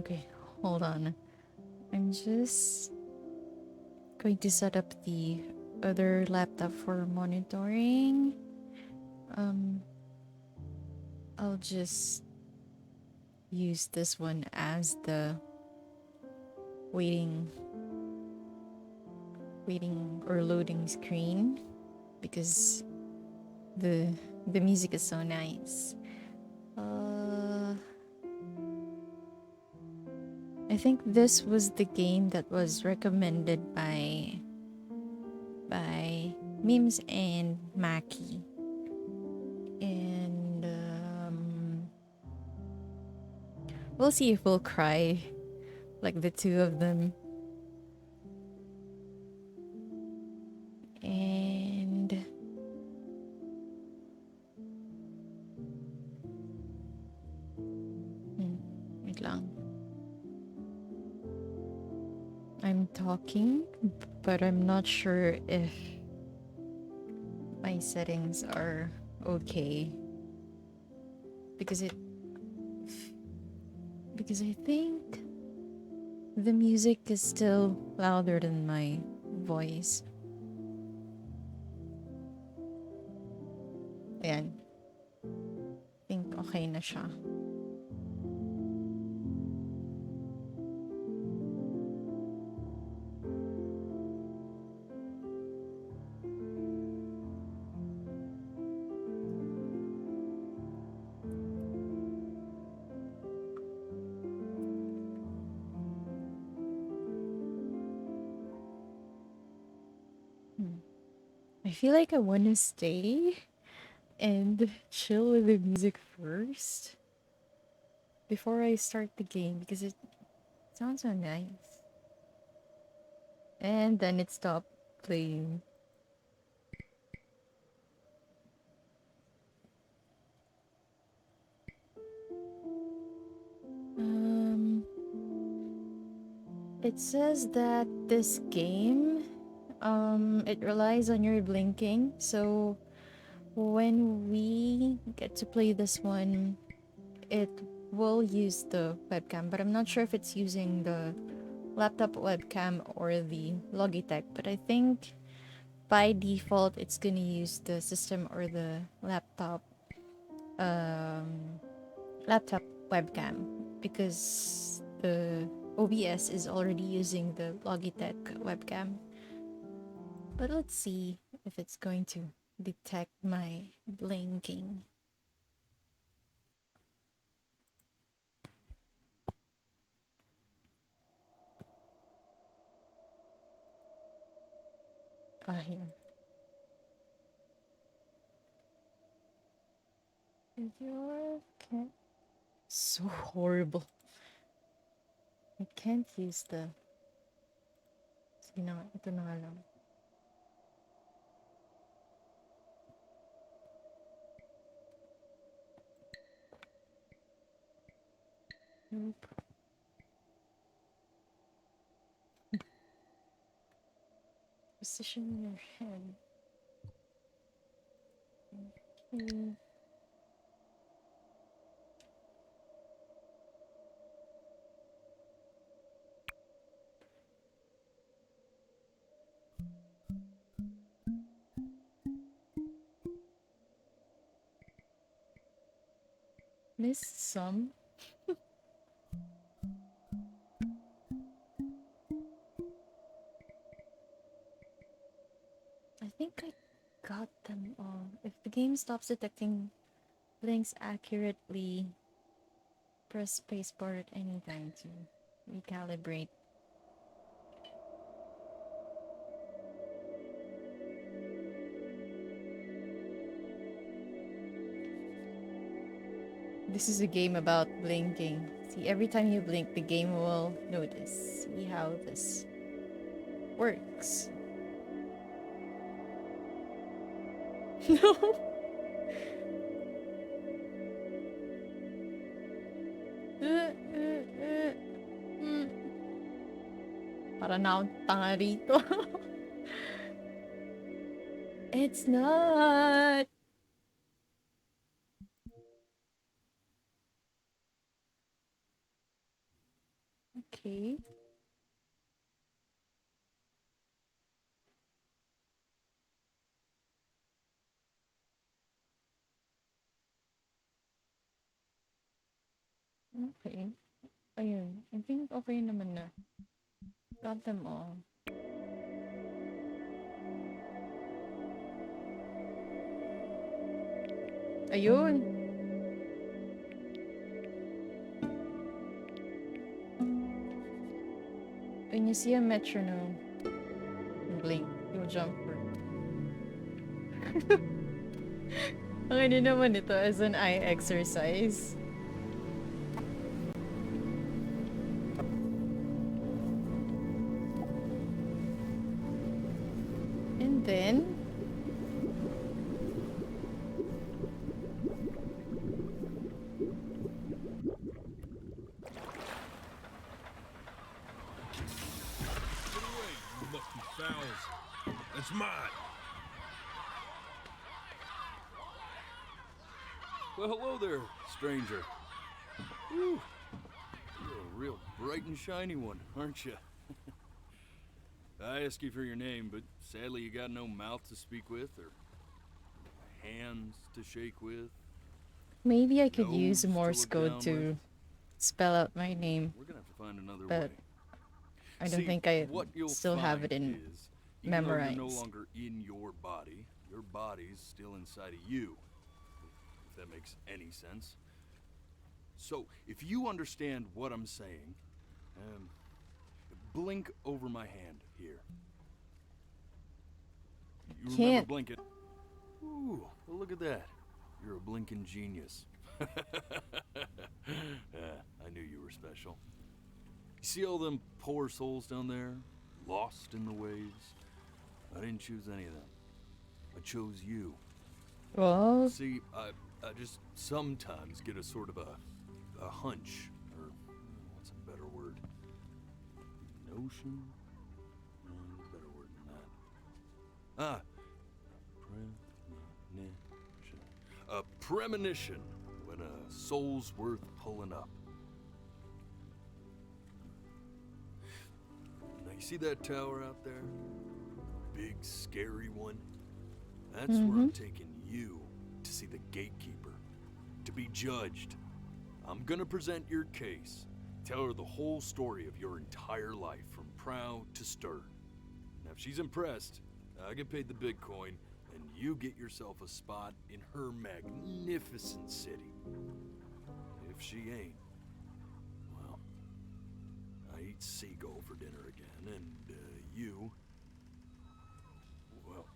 Okay, hold on. I'm just going to set up the other laptop for monitoring. Um, I'll just use this one as the waiting or loading screen because the the music is so nice. Uh, I think this was the game that was recommended by Memes and Maki, and we'll see if we'll cry like the two of them. And wait lang. I'm talking, but I'm not sure if my settings are okay because it because I think the music is still louder than my voice. Ayan. I think okay na siya. I feel like I want to stay and chill with the music first before I start the game because it sounds so nice. And then it stopped playing. Um, it says that this game, it relies on your blinking. So when we get to play this one, it will use the webcam, but I'm not sure if it's using the laptop webcam or the Logitech. But I think by default, it's gonna use the system or the um, laptop webcam because the OBS is already using the Logitech webcam. But let's see if it's going to detect my blinking. Here. Is your cat so horrible? I can't use the... Sige na nga, ito na nga lang. Nope. Position your head. Okay. Missed some. I think I got them all. If the game stops detecting blinks accurately, press spacebar at any time to recalibrate. This is a game about blinking. See, every time you blink, the game will notice. See how this works. No! Para na akong tanga rito. It's not! Okay. Okay. Ayun. I think okay naman na. Got them all. Ayun. When you see a metronome, blink. You'll jump for it. Okay din naman ito as an eye exercise. And then, Get away, you lucky fowls. That's mine. Well, hello there, stranger. Whew. You're a real bright and shiny one, aren't you? I ask you for your name, but sadly you got no mouth to speak with or hands to shake with. maybe I could Nose use to Morse look code down to with. spell out my name, We're gonna have to find another but way. I don't See, think I what you'll still have it find in is, even though you're no memorized. longer in your body's still inside of you. If that makes any sense. So, if you understand what I'm saying, blink over my hand here. You remember Can't. blinking? Ooh, well, look at that. You're a blinking genius. I knew you were special. You see all them poor souls down there, lost in the waves? I didn't choose any of them. I chose you. Well, See, I just sometimes get a sort of a hunch, or what's a better word? Notion? No, better word than that. Ah, premonition. A premonition when a soul's worth pulling up. Now you see that tower out there? Big scary one? That's where I'm taking you to see the gatekeeper, to be judged. I'm gonna present your case, tell her the whole story of your entire life from prow to stern. Now, if she's impressed, I get paid the big coin, and you get yourself a spot in her magnificent city. If she ain't, well, I eat seagull for dinner again, and you, well,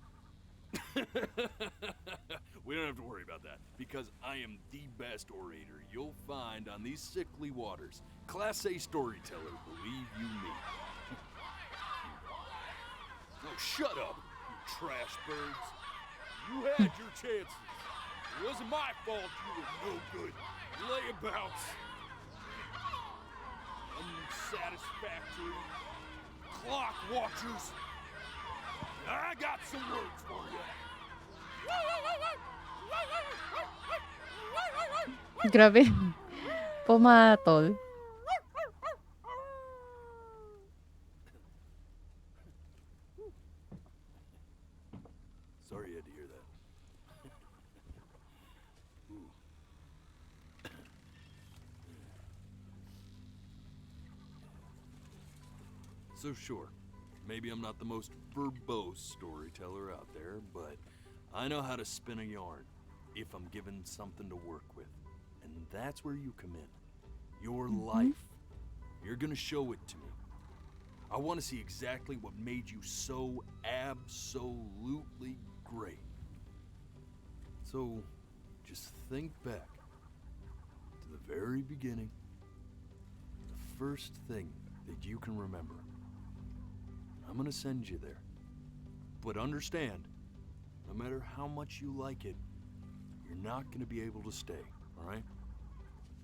we don't have to worry about that, because I am the best orator you'll find on these sickly waters. Class A storyteller, believe you me. Oh, shut up, you trash birds. You had your chances. It wasn't my fault you were no good. Layabouts. Unsatisfactory. Clock watchers. I got some words for you. grabe. Pumatol. Sorry you had to hear that. Ooh. So sure, maybe I'm not the most verbose storyteller out there, but I know how to spin a yarn if I'm given something to work with. And that's where you come in. Your life. You're gonna show it to me. I want to see exactly what made you so absolutely great. So, just think back to the very beginning, the first thing that you can remember. I'm gonna send you there. But understand, no matter how much you like it, you're not gonna be able to stay, alright?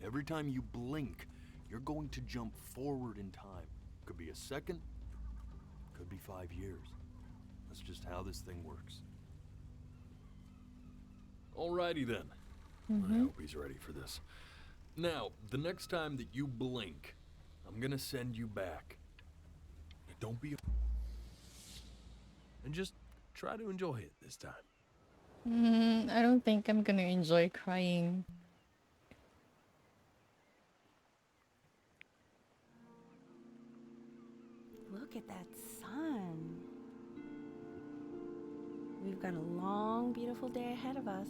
Every time you blink, you're going to jump forward in time. Could be a second, could be 5 years. That's just how this thing works. Alrighty then. I hope he's ready for this. Now, the next time that you blink, I'm gonna send you back. Don't be. And just try to enjoy it this time. I don't think I'm gonna enjoy crying. Look at that sun. We've got a long, beautiful day ahead of us.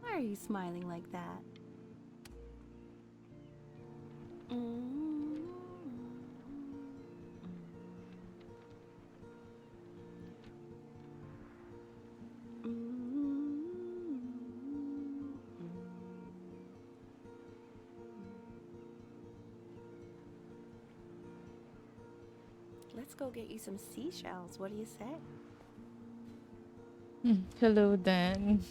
Why are you smiling like that? Let's go get you some seashells. What do you say? Hello, Dan.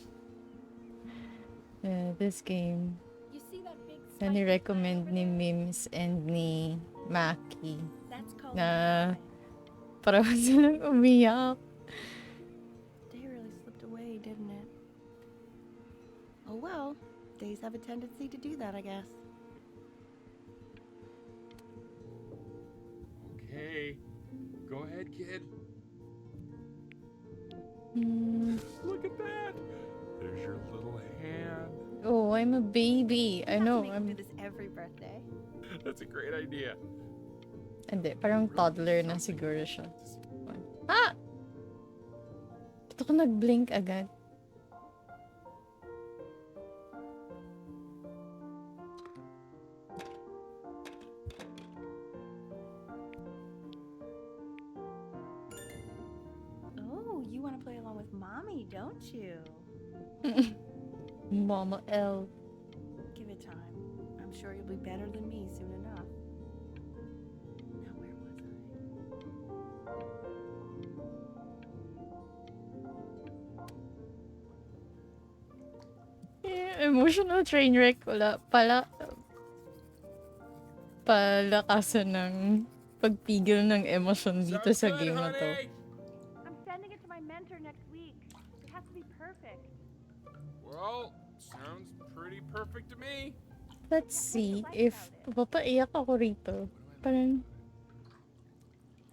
This game, You see that big nani-recommend ni Mims and ni Maki. That's called Na parang silang umiyak. Day really slipped away, didn't it? Oh well, days have a tendency to do that, I guess. Okay. Go ahead, kid. Look at that. There's your little hand. Oh, I'm a baby. I know. Do I'm this every birthday. That's a great idea. Hindi, parang toddler na siguro siya. Ah! Dito ko nag-blink agad. Oh, you want to play along with Mommy, don't you? Mama L. Give it time. I'm sure you'll be better than me soon enough. Now, where was I? Emotional train wreck. Wala pala. Palakasan ng pagpigil ng emosyon dito Sounds sa good, game na to. honey. I'm sending it to my mentor next week. It has to be perfect. Well, sounds pretty perfect to me. Let's see if papaiyak ako rito. Parang,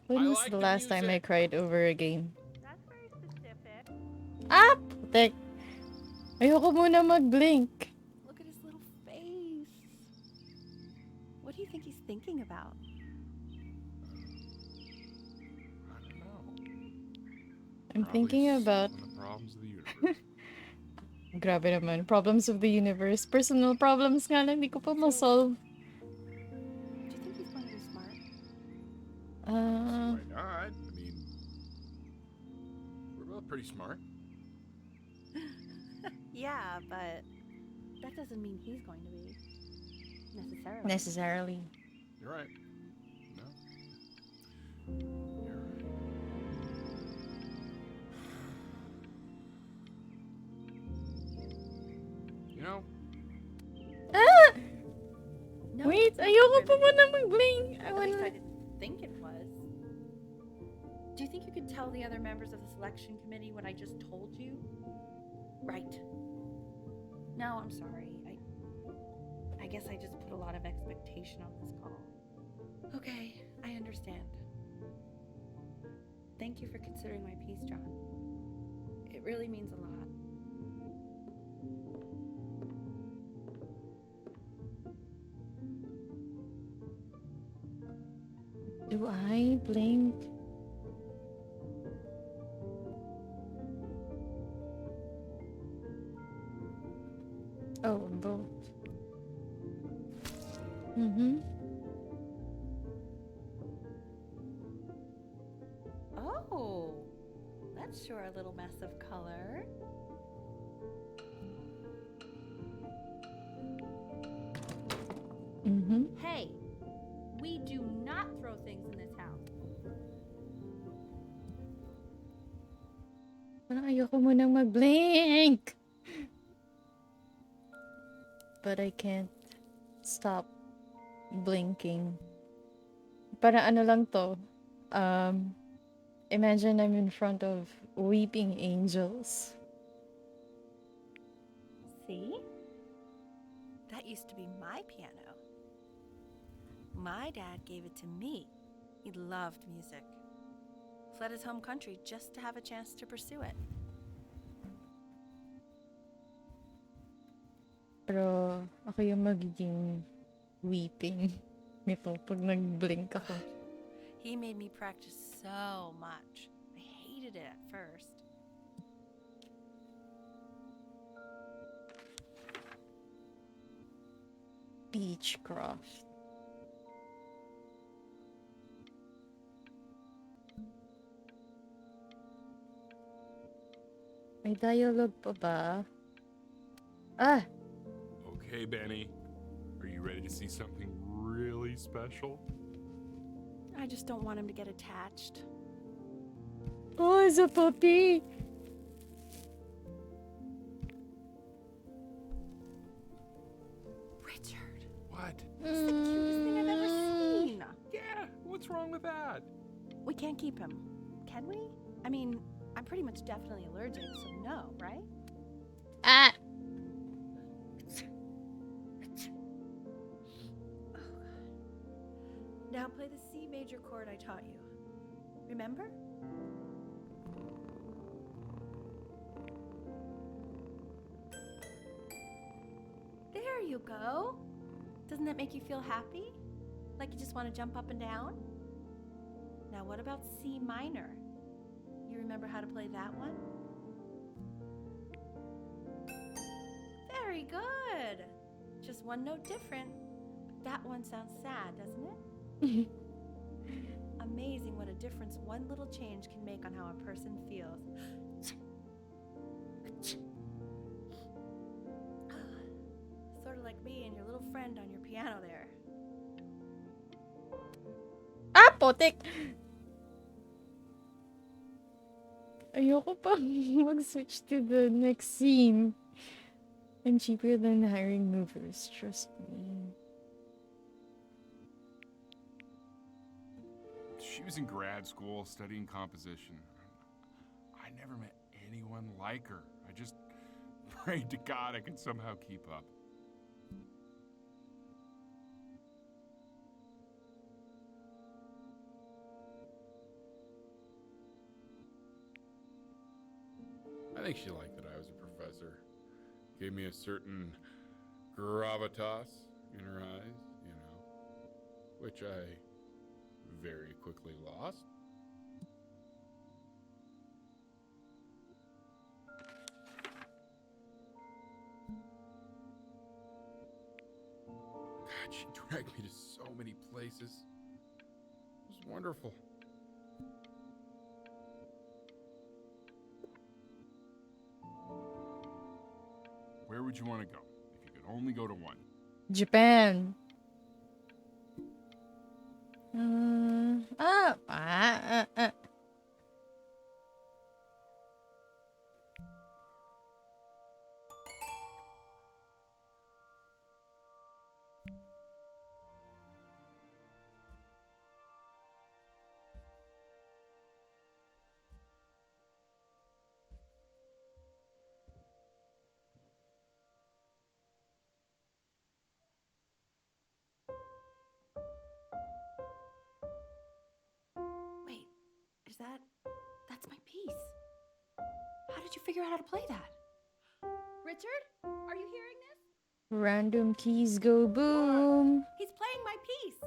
when was like the the last time I music. cried over a game? That's very specific. Ah! Putek. Ayoko muna mag-blink. Look at his little face. What do you think he's thinking about? I don't know. I'm Probably thinking about... solving the problems of the universe. Grabe naman. Problems of the universe. Personal problems nga lang. Hindi ko pa ma-solve. Do you think he's going to be smart? Ah... Why not? I mean, we're both pretty smart. Yeah, but that doesn't mean he's going to be. Necessarily. necessarily. You're right. No. You're right. You know, Ah! No, Wait, it's not ayoko pa really. muna mag-blink. I At least I wanna... didn't think it was. Do you think you could tell the other members of the selection committee what I just told you? Right. No, I'm sorry. I guess I just put a lot of expectation on this call. Okay, I understand. Thank you for considering my piece, John. It really means a lot. Do I blink? Oh, both. Mm-hmm. Oh, that's sure a little mess of color. Mm-hmm. Hey, we do not throw things in this house. Parang ayoko munang mag-blink. But I can't stop blinking. Para ano lang to. Imagine I'm in front of weeping angels. See? That used to be my piano. My dad gave it to me. He loved music. Fled his home country just to have a chance to pursue it. Pero ako yung magiging weeping nito pag nag-blink ako. He made me practice so much. I hated it at first. Beechcroft. May dialogue pa ba? Ah! Okay, Benny. Are you ready to see something really special? I just don't want him to get attached. Oh, it's a puppy! Richard, What? this is the cutest thing I've ever seen. Yeah, what's wrong with that? We can't keep him, can we? I mean, I'm pretty much definitely allergic, so no, right? Ah! Now play the C major chord I taught you. Remember? There you go. Doesn't that make you feel happy? Like you just want to jump up and down? Now what about C minor? You remember how to play that one? Very good. Just one note different. But that one sounds sad, doesn't it? Amazing what a difference one little change can make on how a person feels. Sort of like me and your little friend on your piano there. Ah, potek! Ayoko pa mag-switch to the next scene. I'm cheaper than hiring movers, trust me. She was in grad school studying composition. I never met anyone like her. I just prayed to God I could somehow keep up. I think she liked that I was a professor. Gave me a certain gravitas in her eyes, you know, which I very quickly lost. God, she dragged me to so many places. It was wonderful. Where would you want to go if you could only go to one? Japan. Wait, that's my piece. How did you figure out how to play that? Richard, are you hearing this? Random keys go boom. He's playing my piece.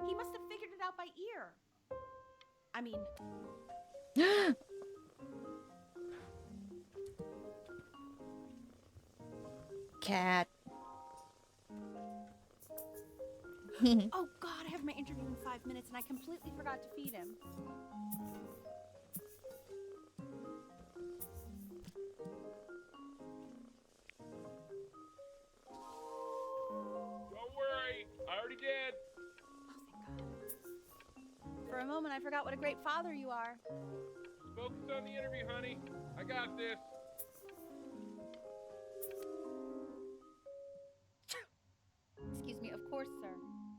He must have figured it out by ear. I mean, Cat. oh God, I have my interview in 5 minutes and I completely forgot to feed him. Don't worry, I already did. Oh, thank God. For a moment, I forgot what a great father you are. Focus on the interview, honey. I got this. Excuse me, of course, sir.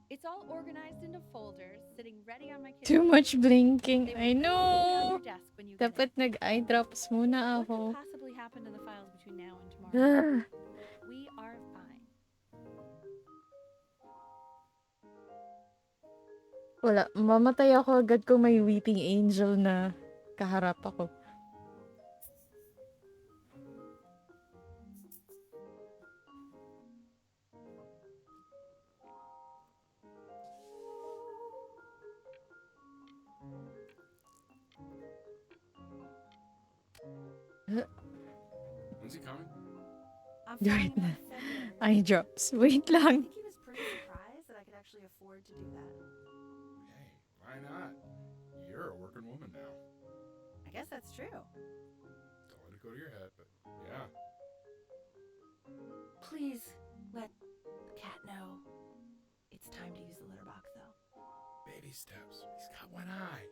It's all organized into folders, sitting ready on my kitchen. Too much blinking. They will I be on know. your desk when you get Dapat it. nag-eye drops muna What could ako. possibly happen to the files between now and tomorrow? We are fine. Wala, mamatay ako agad kung may weeping angel na kaharap ako. When's he coming? I'm Right flying him na. out in February. Eye drops. Wait I lang. think he was pretty surprised that I could actually afford to do that. Hey, why not? You're a working woman now. I guess that's true. Don't let it go to your head, but yeah. Please let the cat know it's time to use the litter box, though. Baby steps. He's got one eye.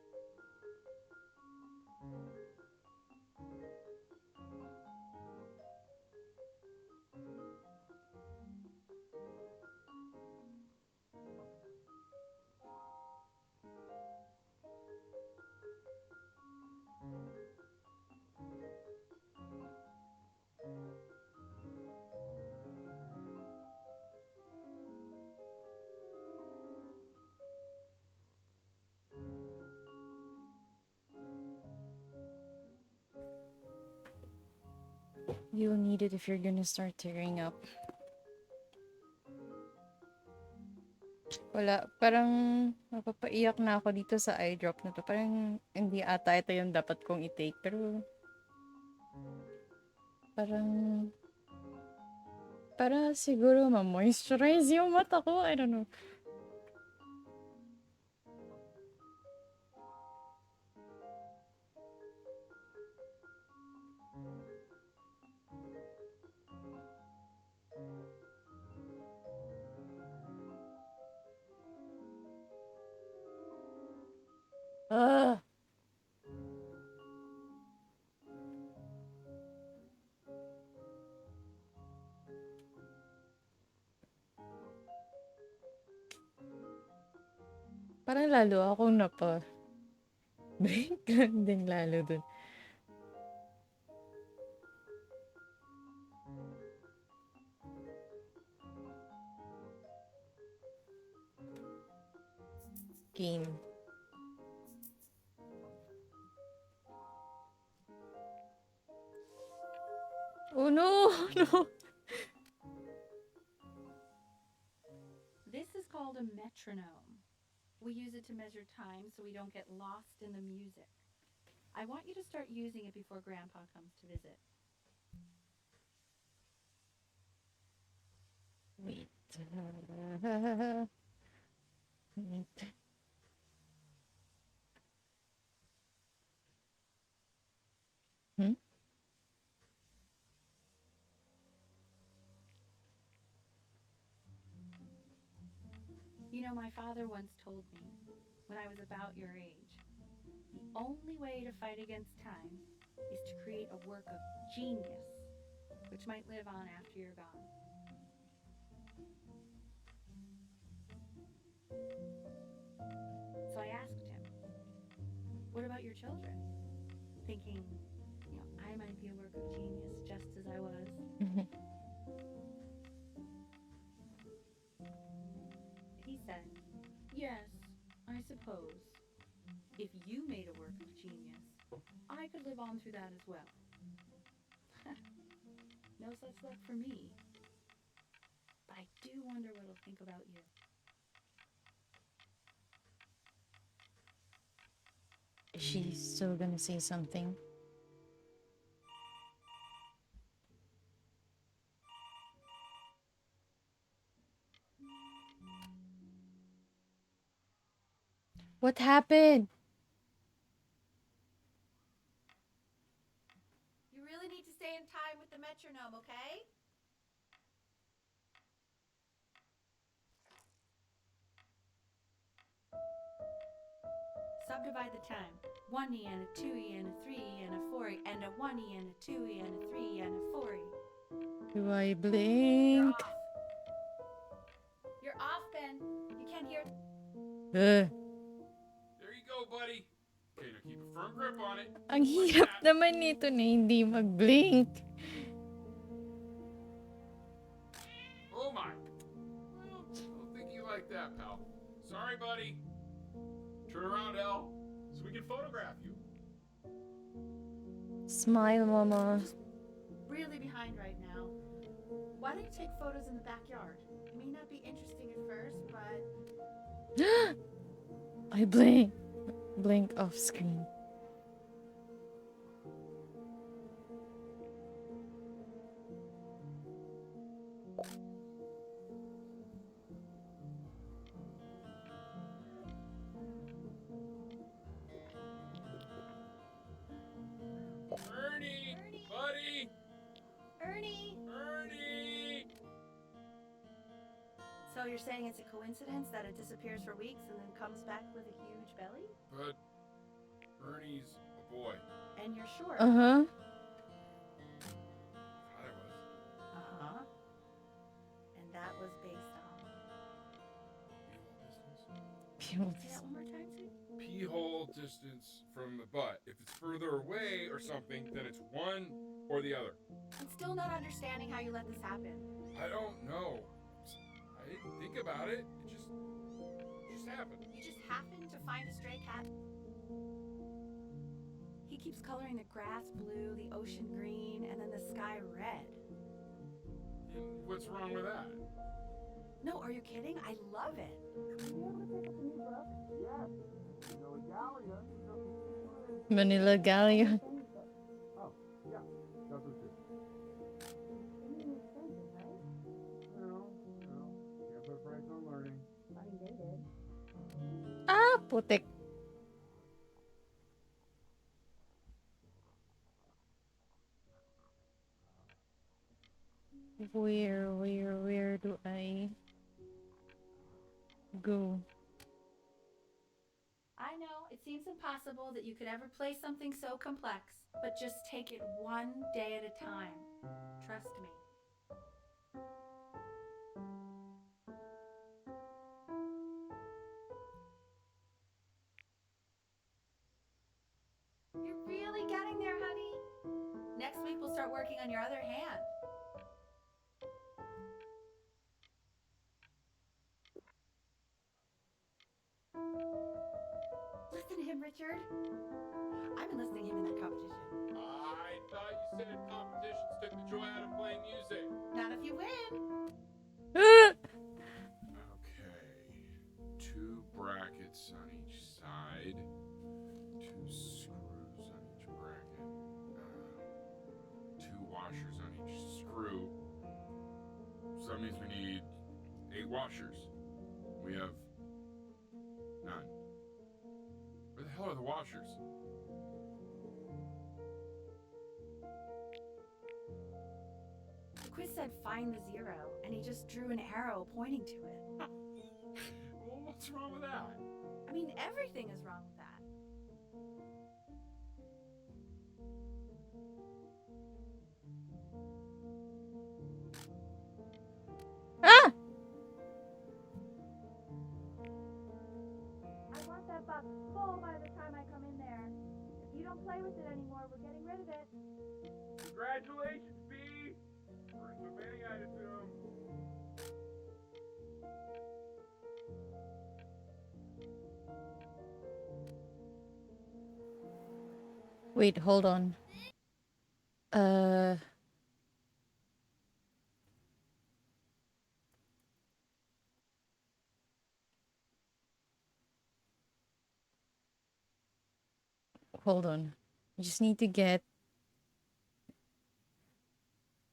You'll need it if you're gonna start tearing up. Wala, parang mapapaiyak na ako dito sa eye drop na to. Parang hindi ata ito yung dapat kong i-take. Pero parang para siguro ma-moisturize yung mata ko. I don't know. Ah! Parang lalo akong break lang din lalo dun. Game. Oh no! No! This is called a metronome. We use it to measure time so we don't get lost in the music. I want you to start using it before Grandpa comes to visit. Wait. Wait. Hmm? You know, my father once told me, when I was about your age, the only way to fight against time is to create a work of genius, which might live on after you're gone. So I asked him, what about your children? Thinking, I might be a work of genius just as I was. He said, yes, I suppose. If you made a work of genius, I could live on through that as well. No such luck for me. But I do wonder what he'll think about you. Is she still gonna say something? What happened? You really need to stay in time with the metronome, okay? Subdivide the time. 1e and a 2e and a 3e and a 4e and a 1e and a 2e and a 3e and a 4e. Do I You're blink? off. You're off, Ben. You can't hear. There you go, buddy. Okay, now keep a firm grip on it. Ang Like hirap that. naman nito na hindi mag-blink. Oh my. Well, don't think you like that, pal. Sorry, buddy. Turn around, Elle, so we can photograph you. Smile, Mama. Just really behind right now. Why don't you take photos in the backyard? It may not be interesting at first, but I blink off screen. Ernie! Buddy! Ernie! Ernie! So you're saying it's a coincidence that it disappears for weeks and then comes back with a huge belly? But Ernie's a boy. And you're sure? Uh-huh. Thought it was. Uh-huh. And that was based on... Pee-hole distance? Say that one more time, too? Pee-hole distance from the butt. If it's further away or something, then it's one or the other. I'm still not understanding how you let this happen. I don't know. I didn't think about it. It just happened. You just happened to find a stray cat? He keeps coloring the grass blue, the ocean green, and then the sky red. And what's wrong with that? No, are you kidding? I love it. Manila Galleon. Ah, putik. Where do I go? I know, it seems impossible that you could ever play something so complex, but just take it one day at a time. Trust me. You're really getting there, honey. Next week we'll start working on your other hand. Listen to him, Richard. I've been listening to him in that competition. I thought you said competitions took the joy out of playing music. Not if you win. Okay. 2 brackets on each side. 2 screws on each bracket. 2 washers on each screw. So that means we need 8 washers. We have none. Where the hell are the washers? The quiz said find the 0, and he just drew an arrow pointing to it. Well, what's wrong with that? I mean, everything is wrong with that. Ah! I want that box full by the time I come in there. If you don't play with it anymore, we're getting rid of it. Congratulations, B! First of many, I assume. Wait, hold on. Hold on. I just need to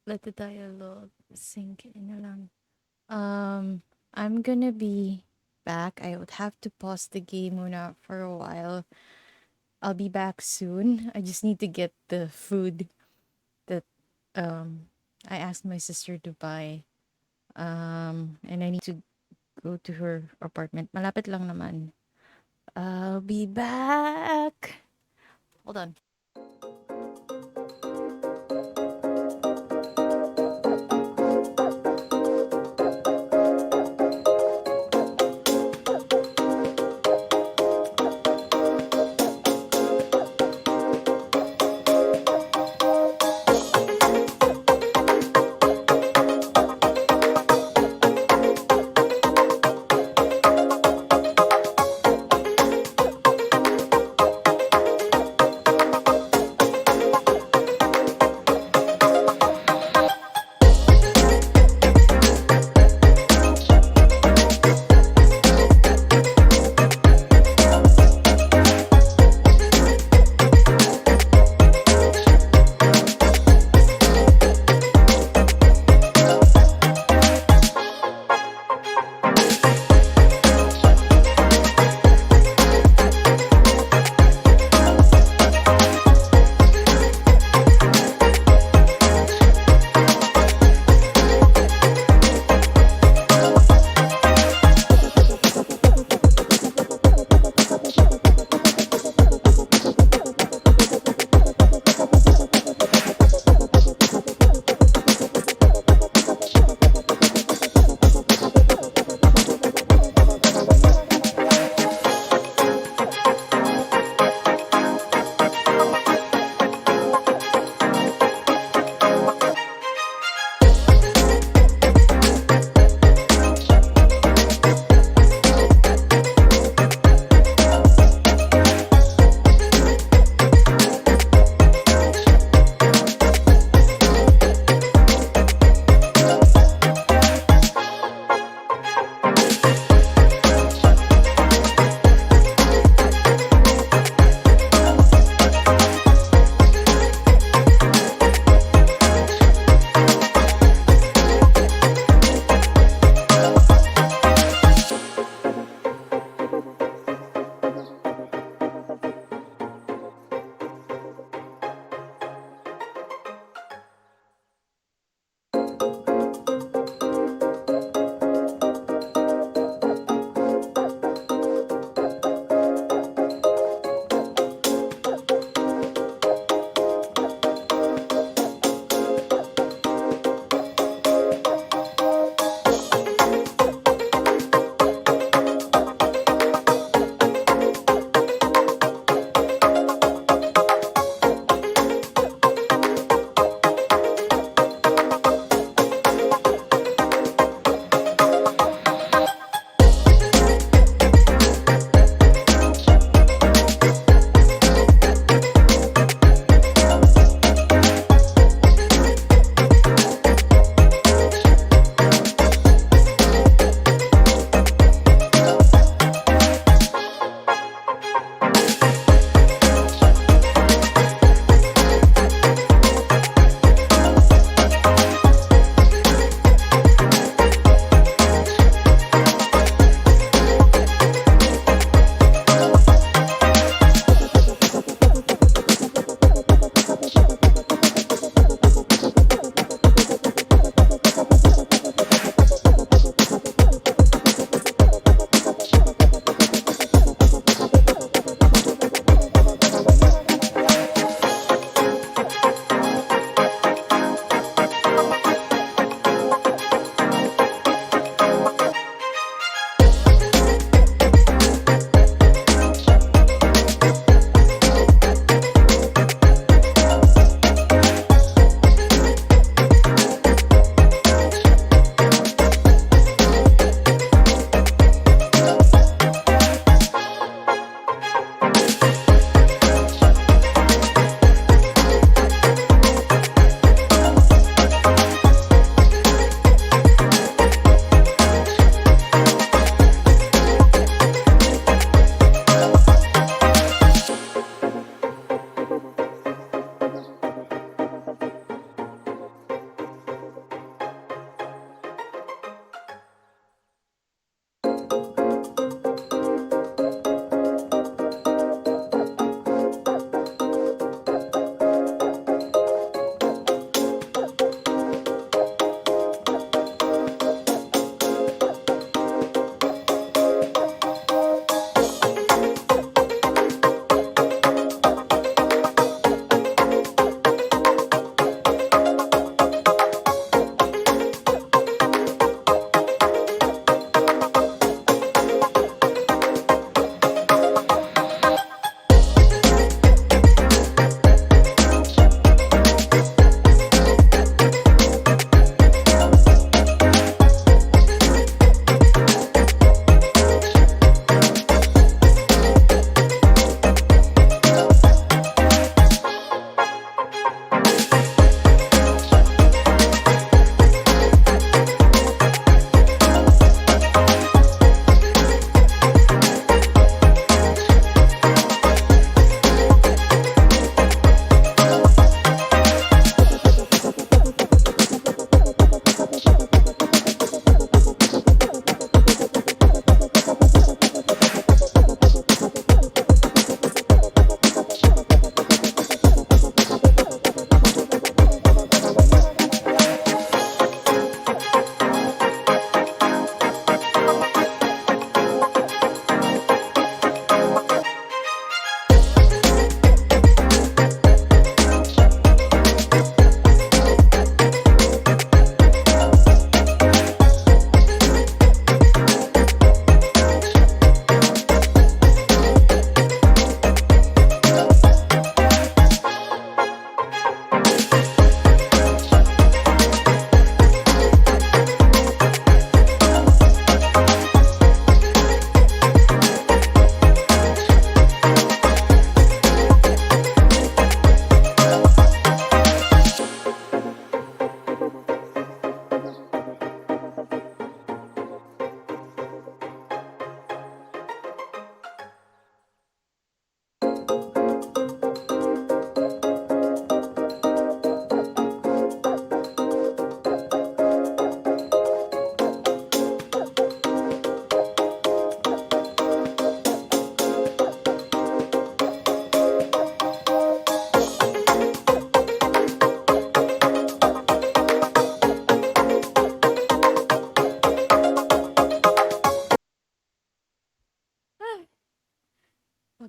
let the dialogue sink in na lang. I'm gonna be back. I would have to pause the game muna for a while. I'll be back soon. I just need to get the food that I asked my sister to buy. And I need to go to her apartment. Malapit lang naman. I'll be back. Hold on.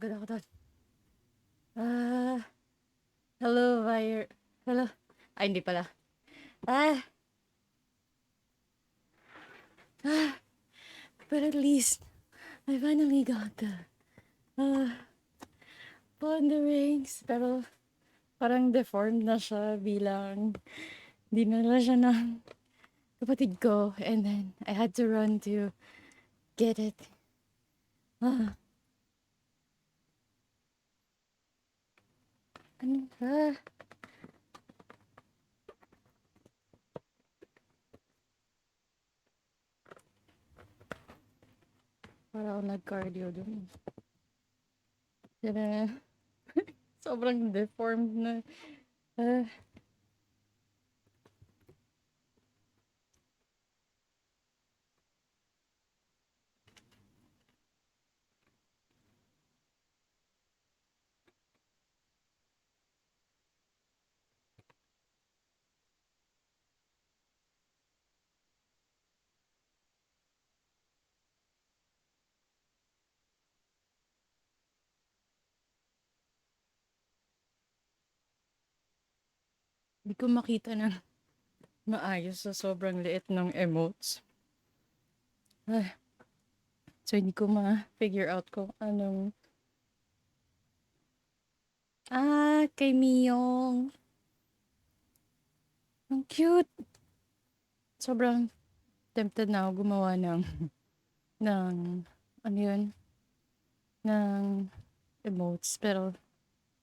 Pagod ako doon. Ah, hello, Hello. Ay, hindi pala. Ah, but at least, I finally got the, ponderings. Pero, parang deformed na siya bilang, dinala siya ng kapatid ko. And then, I had to run to get it. Ah, ano ba? Para ako nag-cardio dun. Kaya, sobrang deformed na. Ah, Hindi ko makita ng maayos sa sobrang liit ng emotes. Ah, so, hindi ko ma-figure out kung anong... Ah, kay Miyong. Ang cute. Sobrang tempted na ako gumawa ng, ano yun, ng emotes. Pero,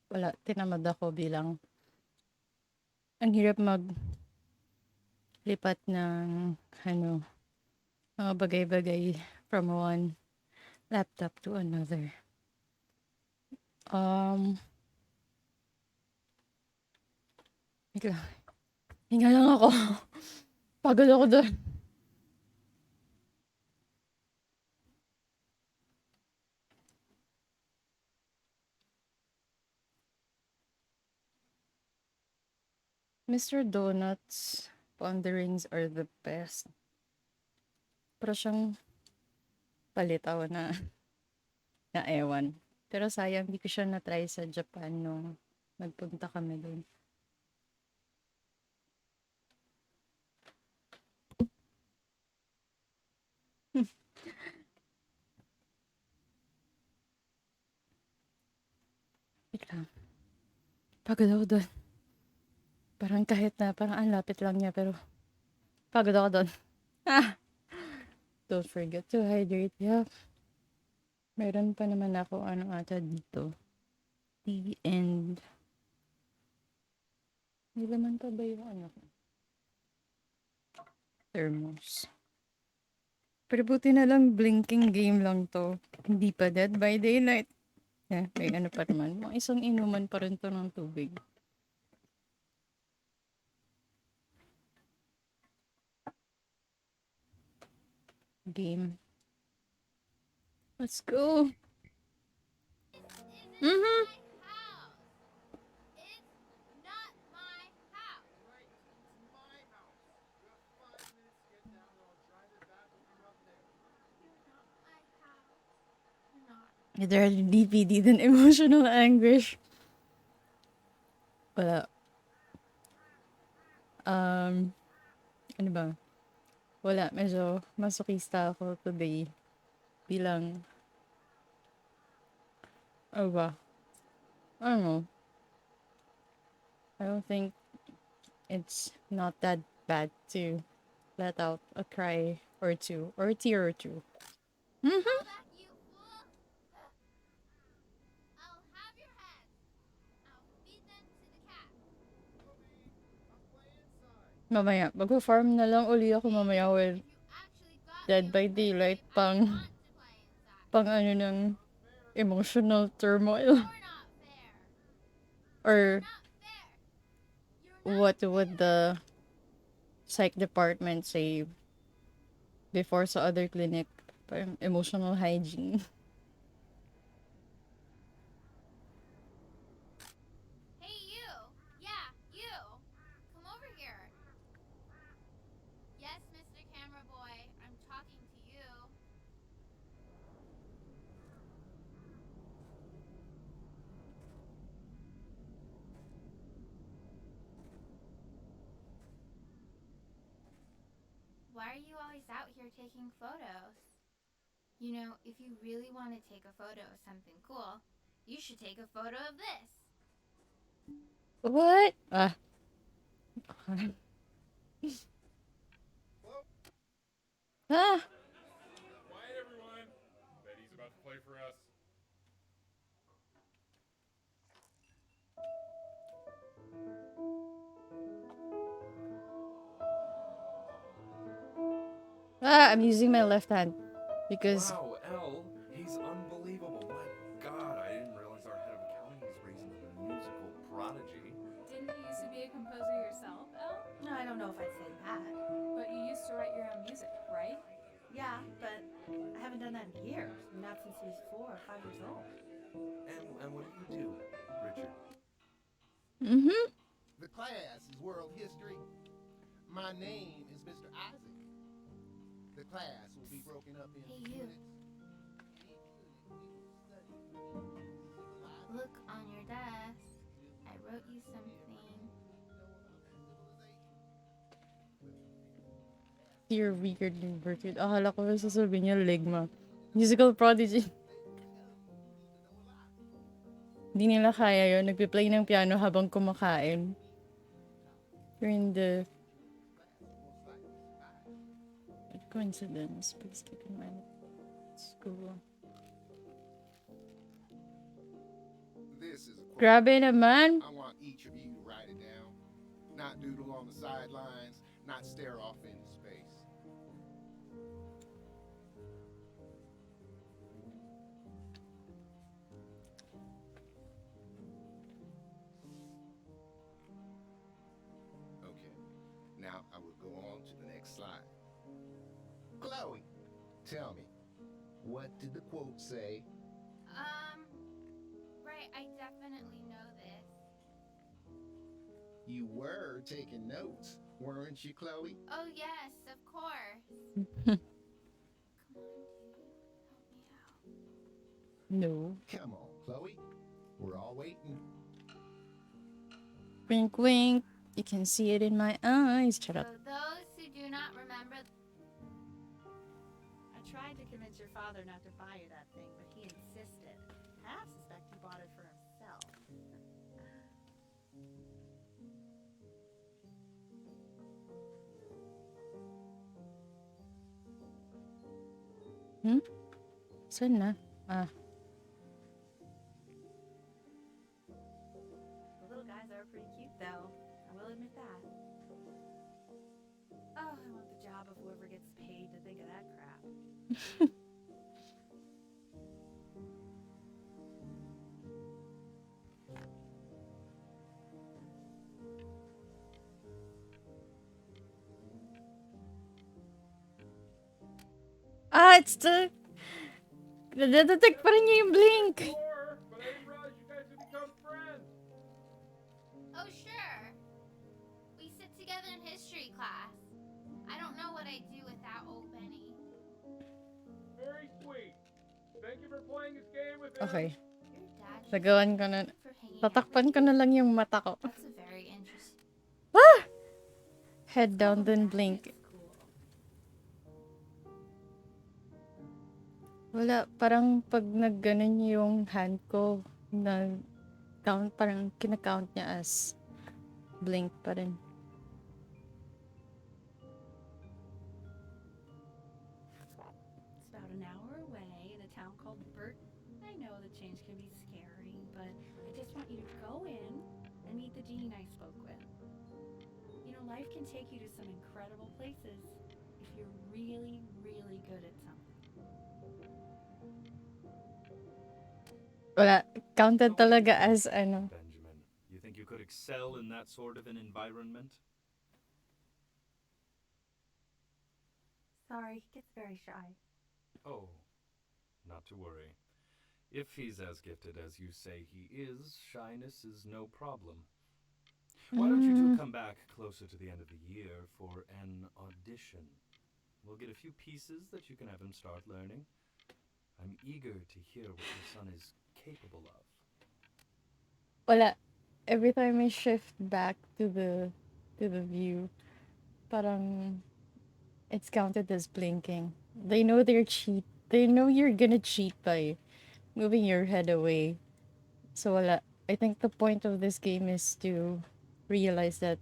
wala, tinamad ako bilang ang hirap maglipat ng, ano, mga bagay-bagay from one laptop to another. Wait lang. Hinga lang ako. Pagod ako doon. Mr. Donuts ponderings are the best. Pero siyang palitaw na ewan. Pero sayang, hindi ko siya na-try sa Japan nung nagpunta kami doon. Wait lang. Pagod ako doon. Parang kahit na, parang ang lapit lang niya, pero pagod ako doon. Don't forget to hydrate. Yeah. Meron pa naman ako ano ata dito. Tea and... May laman pa ba yung ano ko? Thermos. Pero buti na lang blinking game lang to. Hindi pa Dead by Daylight. Yeah, may ano pa naman. Mga isang inuman pa rin to ng tubig. Game. Let's go. Mm-hmm. Either DPD than emotional anguish. Wala. Ano ba? Wala. Medyo masokista ako today. Bilang, ano ba? I don't know. I don't think it's not that bad to let out a cry or two. Or a tear or two. Mm-hmm. Mamaya. Mag-farm na lang uli ako mamaya with Dead by Daylight pang ano ng emotional turmoil. Or what would the psych department say before sa other clinic? Parang emotional hygiene. Hey, you! Yeah, you! Come over here. Yes, Mr. Camera Boy, I'm talking to you. are you always out here taking photos? You know, if you really want to take a photo of something cool, you should take a photo of this. What? Ah. Quiet, everyone. Betty's about to play for us. I'm using my left hand because Wow, Elle, he's unbelievable. My God, I didn't realize our head of accounting was raising a musical prodigy. Didn't you used to be a composer yourself, Elle? No, I don't know if I'd say that. But you used to write your own music, right? Yeah, but I haven't done that in years. Not since he was 4 or 5 years old. And what do you do, Richard? mm-hmm. The class is world history. My name is Mr. Isaac. The class will be broken up into Hey, you. units. Look on your desk. I wrote you something. You're weird and inverted. Akala ko sasabihin niya Ligma. Musical prodigy. Hindi nila kaya yun. Nagpi-play ng piano habang kumakain. You're in the... Coincidence. Please keep in mind. School. This is a quote. Grabe naman. I want each of you to write it down. Not doodle on the sidelines, not stare off into space. Okay, now I will go on to the next slide. Chloe, tell me, what did the quote say? Right, I definitely know this. You were taking notes, weren't you, Chloe? Oh, yes, of course. Come on, dude. Help me out. No. Come on, Chloe. We're all waiting. Wink, wink. You can see it in my eyes. Shut So up. those who do not remember... I tried to convince your father not to buy you that thing, but he insisted. Half suspect he bought it for himself. Saan na? The little guys are pretty cute, though. I will admit that. Oh, I want the job of whoever gets paid to think of that crap. It's the... Nadedetect pa rin niya yung blink. Sure, but I didn't realize you guys had become friends. Oh, sure. We sit together in history class. I don't know what I'd do without old Benny. Very sweet. Thank you for playing this game with him. Okay. Your dad just Nagawan ko na. for hanging out. Tatakpan ko na lang yung mata ko. That's a very interesting... Head down, then blink. Wala, parang pag nagganon yung hand ko, count, parang kinakount niya as blink pa rin. It's about an hour away in a town called Burton. I know the change can be scary, but I just want you to go in and meet the dean I spoke with. You know, life can take you to some incredible places if you're really, really good at something. Wala, counted So what do you talaga think, as ano. Benjamin, you think you could excel in that sort of an environment? Sorry, he gets very shy. Oh, not to worry. If he's as gifted as you say he is, shyness is no problem. Why don't you two come back closer to the end of the year for an audition? We'll get a few pieces that you can have him start learning. I'm eager to hear what your son is capable of. Wala. Every time I shift back to the view, parang It's counted as blinking. They know they're cheat. They know you're gonna cheat by moving your head away. So wala. I think the point of this game is to realize that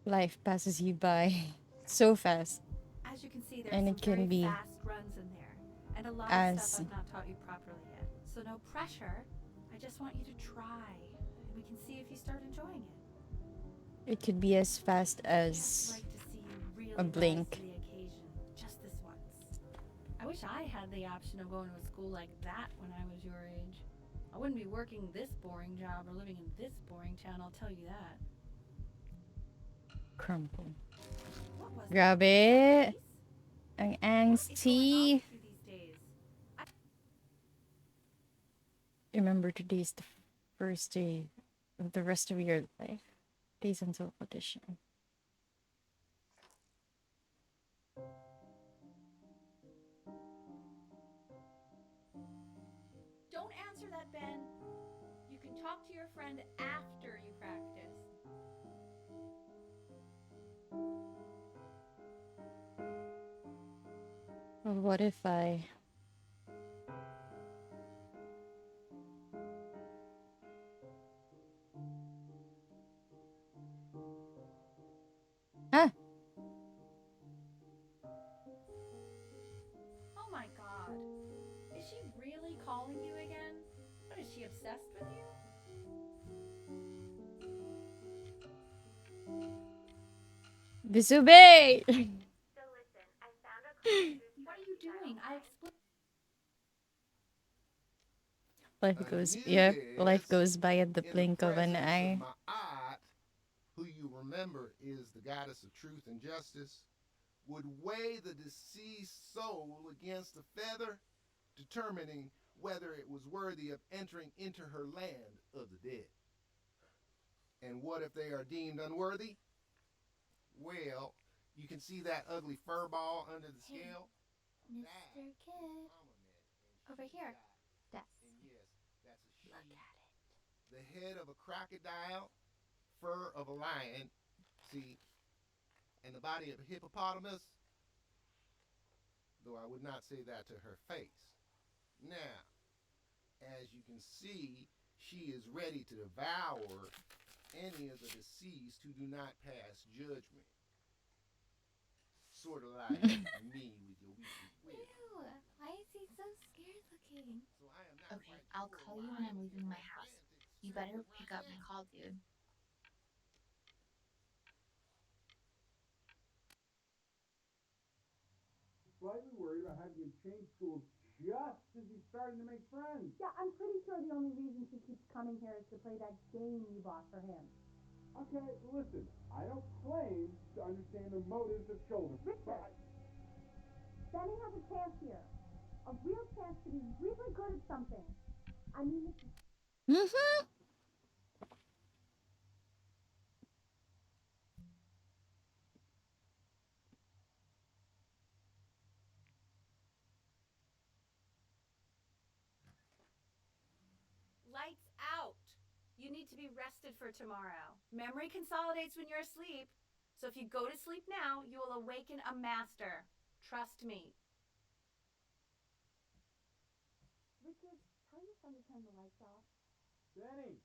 life passes you by so fast, As you can see, there's and some it can very be fast runs in there, and a lot of as stuff I've not taught you properly yet. So no pressure. I just want you to try, and we can see if you start enjoying it. it could be as fast Just as like to see you really a rise blink. to the occasion, just this once. I wish I had the option of going to a school like that when I was your age. I wouldn't be working this boring job or living in this boring town, I'll tell you that. Crumple. What was that? Grabe. Is that Ang Reese? What is going on angsty. with you these days? Remember, today's the first day of the rest of your life. Days until audition. Don't answer that, Ben. You can talk to your friend after you practice. Well, what if I... Ah! Oh my god. Is she really calling you again? What, is she obsessed with you? Disobey! So listen, I found a What are you doing? I explained. Life goes... Yep, life goes by at the In blink of an presence eye. Ma'at, who you remember is the goddess of truth and justice, would weigh the deceased soul against a feather, determining whether it was worthy of entering into her land of the dead. And what if they are deemed unworthy? Well, you can see that ugly fur ball under the Hey, scale? Mr. That Kid. is Amunet, and Over she here. died. Desk. And yes, that's a she. Look at it. The head of a crocodile, fur of a lion, see, and the body of a hippopotamus, though I would not say that to her face. Now, as you can see, she is ready to devour any of the deceased who do not pass judgment. Sort of like me with your weekly will. Ew, why is he so scared looking? So I am not Okay, quite I'll sure call you why when I'm I leaving feel my house. frantic You better circling pick up my around call, dude. Slightly worried about having you change schools just as he's starting to make friends. Yeah, I'm pretty sure the only reason she keeps coming here is to play that game you bought for him. Okay, listen, I don't claim to understand the motives of children. Richard, Benny has a chance here. A real chance to be really good at something. I mean, it's Mm-hmm. Lights out. You need to be rested for tomorrow. Memory consolidates when you're asleep. So if you go to sleep now, you will awaken a master. Trust me. Richard, tell your son to turn the lights off. Benny,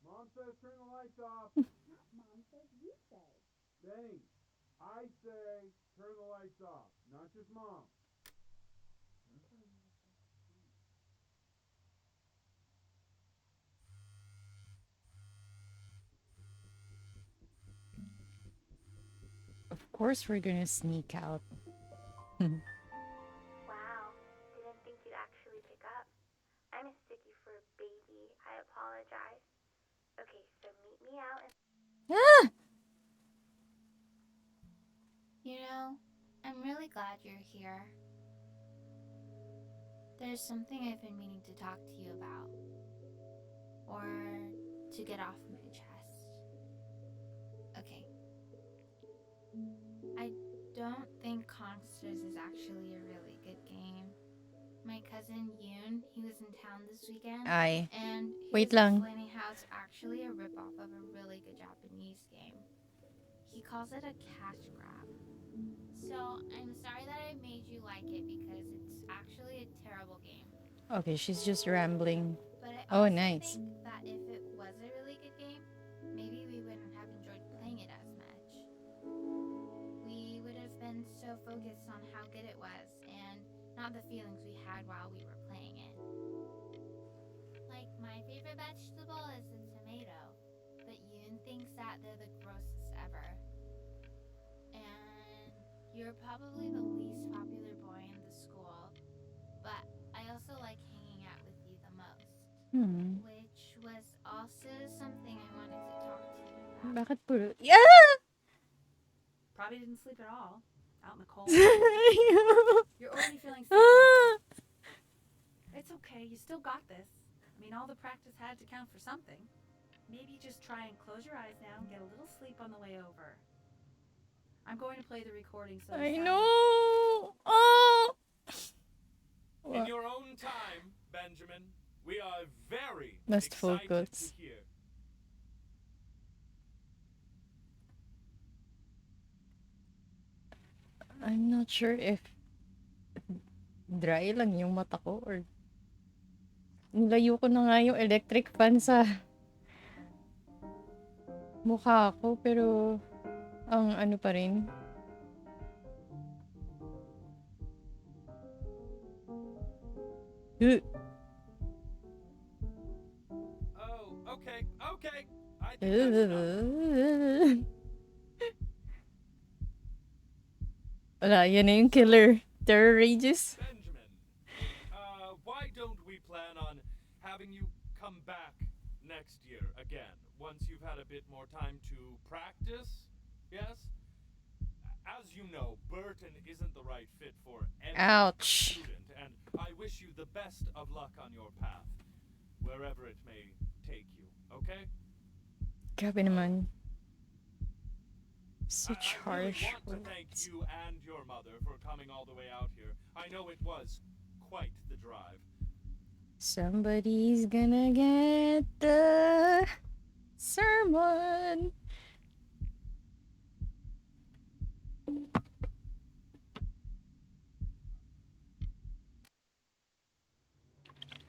Mom says turn the lights off. Mom says you say. Benny, I say turn the lights off, not just Mom. Of course we're gonna sneak out. Wow, didn't think you'd actually pick up. I mistook you for a baby. I apologize. Okay, so meet me out and... Ah! You know, I'm really glad you're here. There's something I've been meaning to talk to you about. Or to get off my chest. Okay. I don't think Consters is actually a really good game. My cousin Yoon, he was in town this weekend. Aye. And he Wait was lang. explaining how it's actually a ripoff of a really good Japanese game. He calls it a cash grab. So I'm sorry that I made you like it because it's actually a terrible game. Okay, she's just rambling. But I Oh, also nice. think that if it was a really good game, maybe we wouldn't have enjoyed playing it as much. We would have been so focused on how good it was and not the feelings we had while we were playing it. Like, my favorite vegetable is the tomato, but Yoon thinks that they're the grossest ever. And you're probably the least popular boy in the school, but I also like hanging out with you the most. Which was also something I wanted to talk to you about. Bakit puro... Yeah! Probably didn't sleep at all. Out in the cold. You're already feeling sick. It's okay. You still got this. I mean, all the practice had to count for something. Maybe just try and close your eyes now and get a little sleep on the way over. I'm going to play the recording so I the sound- know! Oh! In your own time, Benjamin, we are very Must excited focus. to hear. I'm not sure if dry lang yung mata ko or nilayo ko na nga yung electric fan sa mukha ko pero ang ano pa rin. Oh, okay, okay. I think that's enough. Wala, yan na yung killer. Terror rages. Benjamin, why don't we plan on having you come back next year again, once you've had a bit more time to practice? Yes? As you know, Burton isn't the right fit for every Ouch. student, and I wish you the best of luck on your path, wherever it may take you, okay? Grabe naman. Such I really harsh want to thank words. you and your mother for coming all the way out here. I know it was quite the drive. Somebody's gonna get the sermon.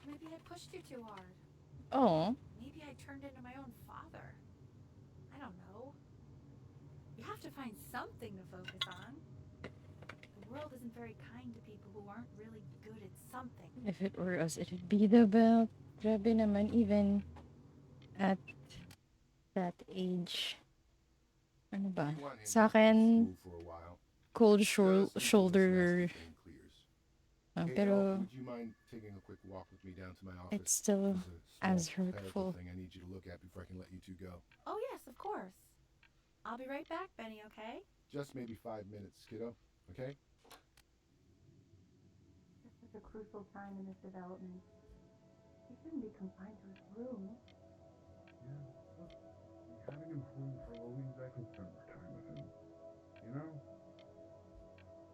Maybe I pushed you too hard. Oh. Maybe I turned into my own father. I don't know. You have to find something to focus on. The world isn't very kind to people who aren't really good at something. If it were us, it would be the belt. Grabe naman, even at that age. Ano ba? Sa akin, cold shoulder. Pero Would you mind taking a quick walk with me down to my office? it's still There's a as small clerical hurtful. thing I need you to look at before I can let you two go. Oh, yes, of course. I'll be right back, Benny, okay? Just maybe 5 minutes, kiddo. Okay? It's such a crucial time in his development. He shouldn't be confined to his room. Yeah, look, having him home for a week, I can spend more time with him. You know?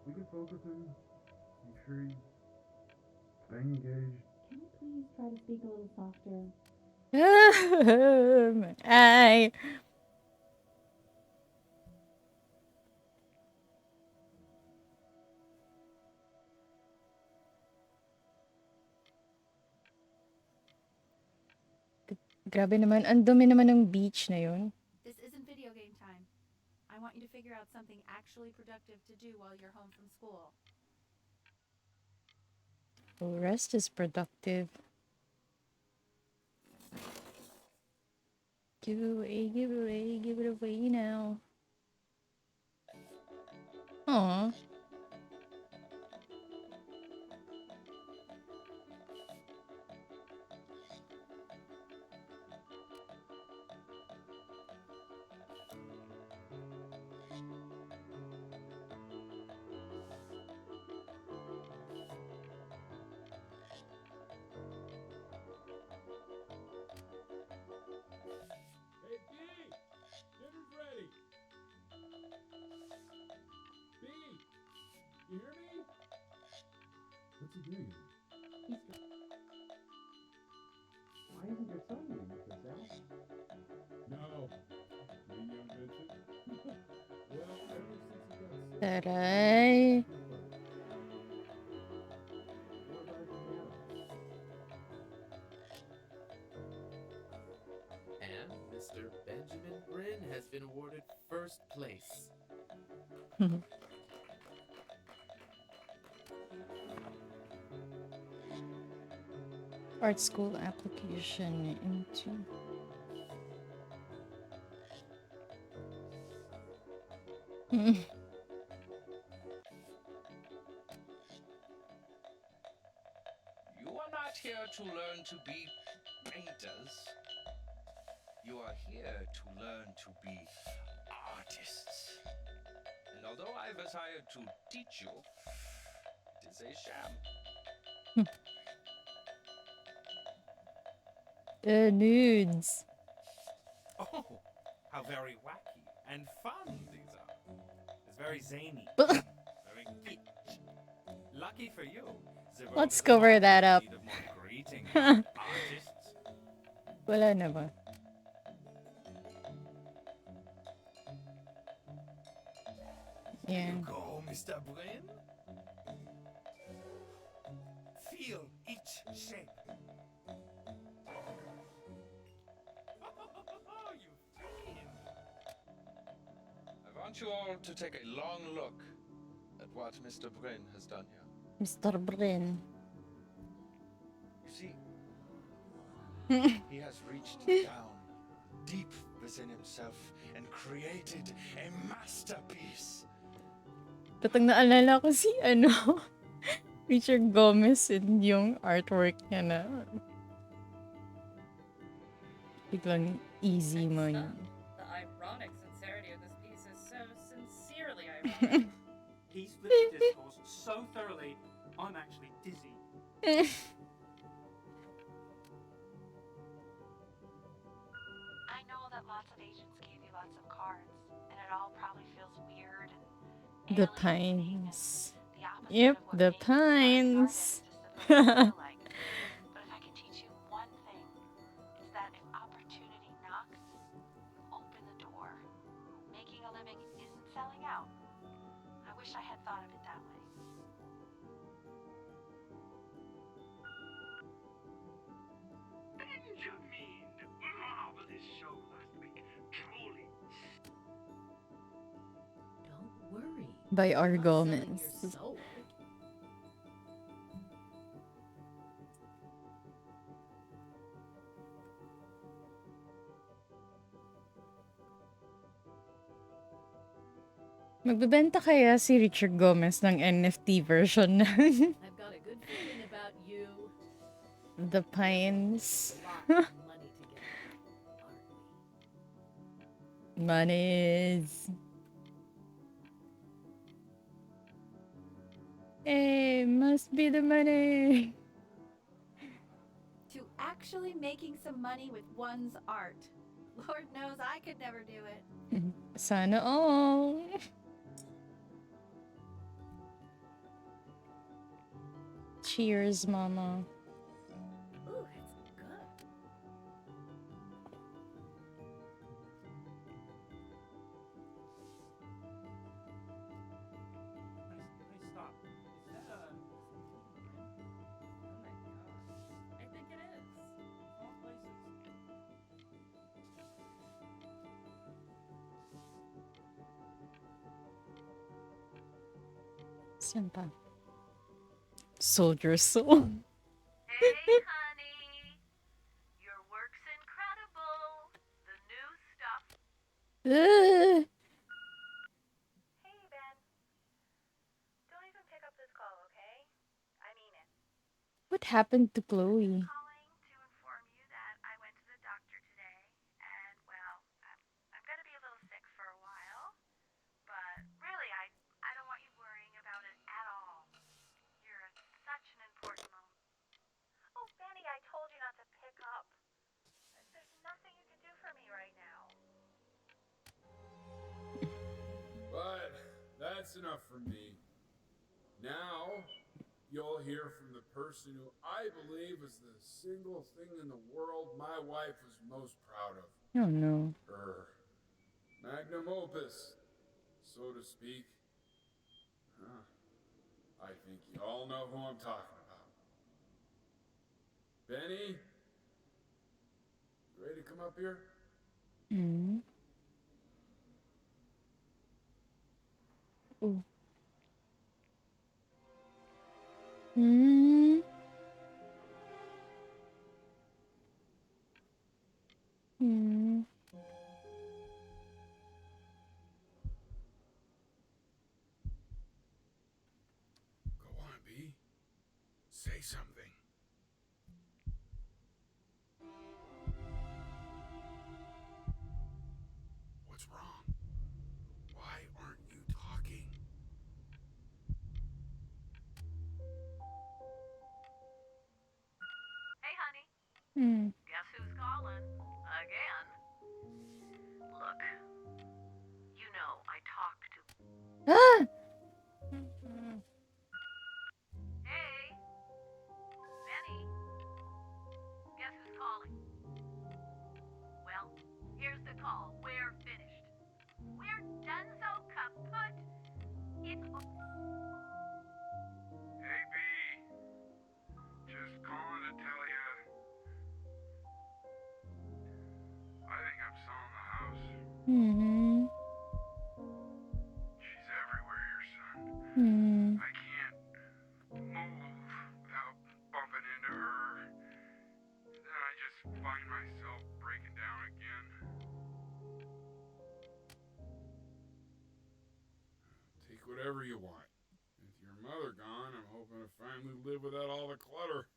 We can focus him, make sure he's staying engaged. Can you please try to speak a little softer? Ay. Grabe naman, ang dumi naman ng beach na yun. This isn't video game time. I want you to figure out something actually productive to do while you're home from school. Well, rest is productive. Give it away, give it away, give it away now. Aw. Hey, B! Dinner's ready! B! You hear me? What's he doing? Why isn't your son doing this, Al? No. Maybe you haven't mentioned? Well, ever since he got sick, Taray. And Mr. Benjamin Bryn has been awarded first place. Art school application into. You are not here to learn to be painters. You are here to learn to be artists. And although I was hired to teach you, it is a sham. Nudes. Oh, how very wacky and fun these are. It's very zany. But- Very kitsch. Lucky for you, the world Let's is cover not that in up. need of more greeting artists. Wala na ba? Yeah. Go, Mr. Bryn. Feel each shape. I want you all to take a long look at what Mr. Bryn has done here. Mr. Bryn. You see, he has reached down deep within himself and created a masterpiece. Patang naalala ko si Richard Gomez and yung artwork niya na biglang easy money. The ironic sincerity of this piece is so sincerely ironic. He split the discourse so thoroughly, I'm actually dizzy. I know that lots of agents gave you lots of cards, and it all probably feels weird and The Pines. the opposite Yep, of what the makes us Pines. feel like. But if I could teach you one thing, it's that if opportunity knocks, open the door. Making a living isn't selling out. I wish I had thought of it that way. Benjamin! Marvelous show last week. Truly. Don't worry. By R. I'm not selling Gomez. your soul. Magbebenta kaya si Richard Gomez ng NFT version ng I've got a good feeling about you. The Pines. Lots of money together, aren't we? Monies. Hey, must be the money. To actually making some money with one's art. Lord knows I could never do it. Sana all. Cheers, mama. Ooh, it's good. Hey, stop. Is that a... Oh my gosh. I think it is. All places? Saan pa? Soldier Soul. Hey, honey. Your work's incredible. The new stuff. Uh, Hey, Ben. Don't even pick up this call, okay? I mean it. what happened to Chloe? Calling to inform you that I went to the doctor today, and well, I'm gonna be a little sick for a while, but really, I don't want you worrying about it at all. You're at such an important moment. Oh, Benny, I told you not to pick up. There's nothing you can do for me right now. But that's enough from me. Now, you'll hear from the person who I believe is the single thing in the world my wife was most proud of. Oh no. Her magnum opus, so to speak. I think you all know who I'm talking about. Benny? You ready to come up here? Mm. Ooh. Mm. Mm. Go on, B. Say something. What's wrong? Why aren't you talking? Hey, honey. Mm. Guess who's calling? Again. Look, you know I talked to. Ah! Hey, Benny. Guess who's calling? Well, here's the call. We're finished. We're done so kaput. It's. Hey, B. Just calling to tell you. I think I'm selling the house. Mm. She's everywhere here, son. Mm. I can't move without bumping into her. Then I just find myself breaking down again. Take whatever you want. With your mother gone, I'm hoping to finally live without all the clutter.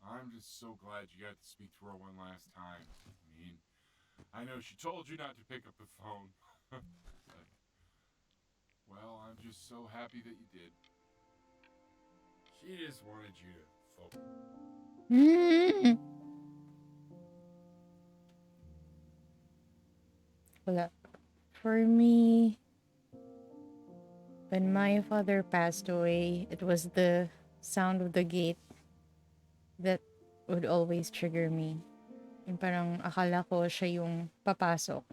I'm just so glad you got to speak to her one last time. I mean, I know she told you not to pick up the phone. But, well, I'm just so happy that you did. She just wanted you to focus. Mm. Wala. For me, when my father passed away, it was the sound of the gate that would always trigger me. Yung parang akala ko siya yung papasok.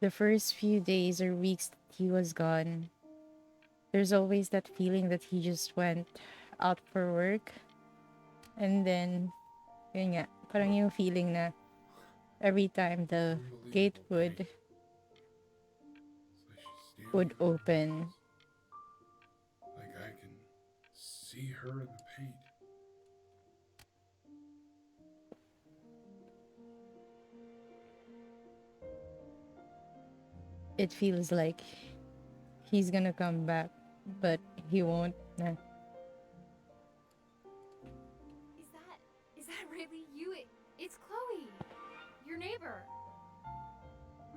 The first few days or weeks that he was gone, there's always that feeling that he just went out for work. And then, yun nga, parang yung feeling na every time the gate would open. Like I can see her in the paint. It feels like he's gonna come back, but he won't. Nah. Is that really you? It's Chloe, your neighbor.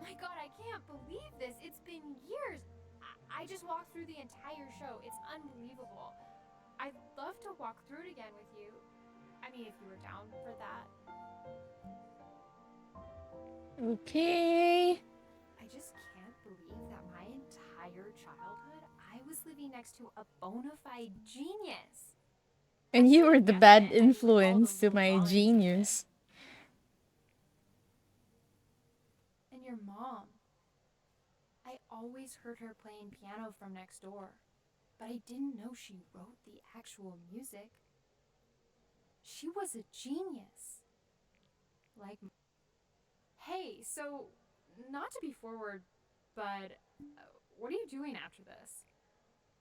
My God, I can't believe this. It's been years. I just walked through the entire show. It's unbelievable. I'd love to walk through it again with you. I mean, if you were down for that. Okay. I just can't believe that my entire childhood, I was living next to a bona fide genius. And you were the bad influence to my genius. And your mom. I always heard her playing piano from next door, but I didn't know she wrote the actual music. She was a genius. Like, hey, so, not to be forward, but what are you doing after this?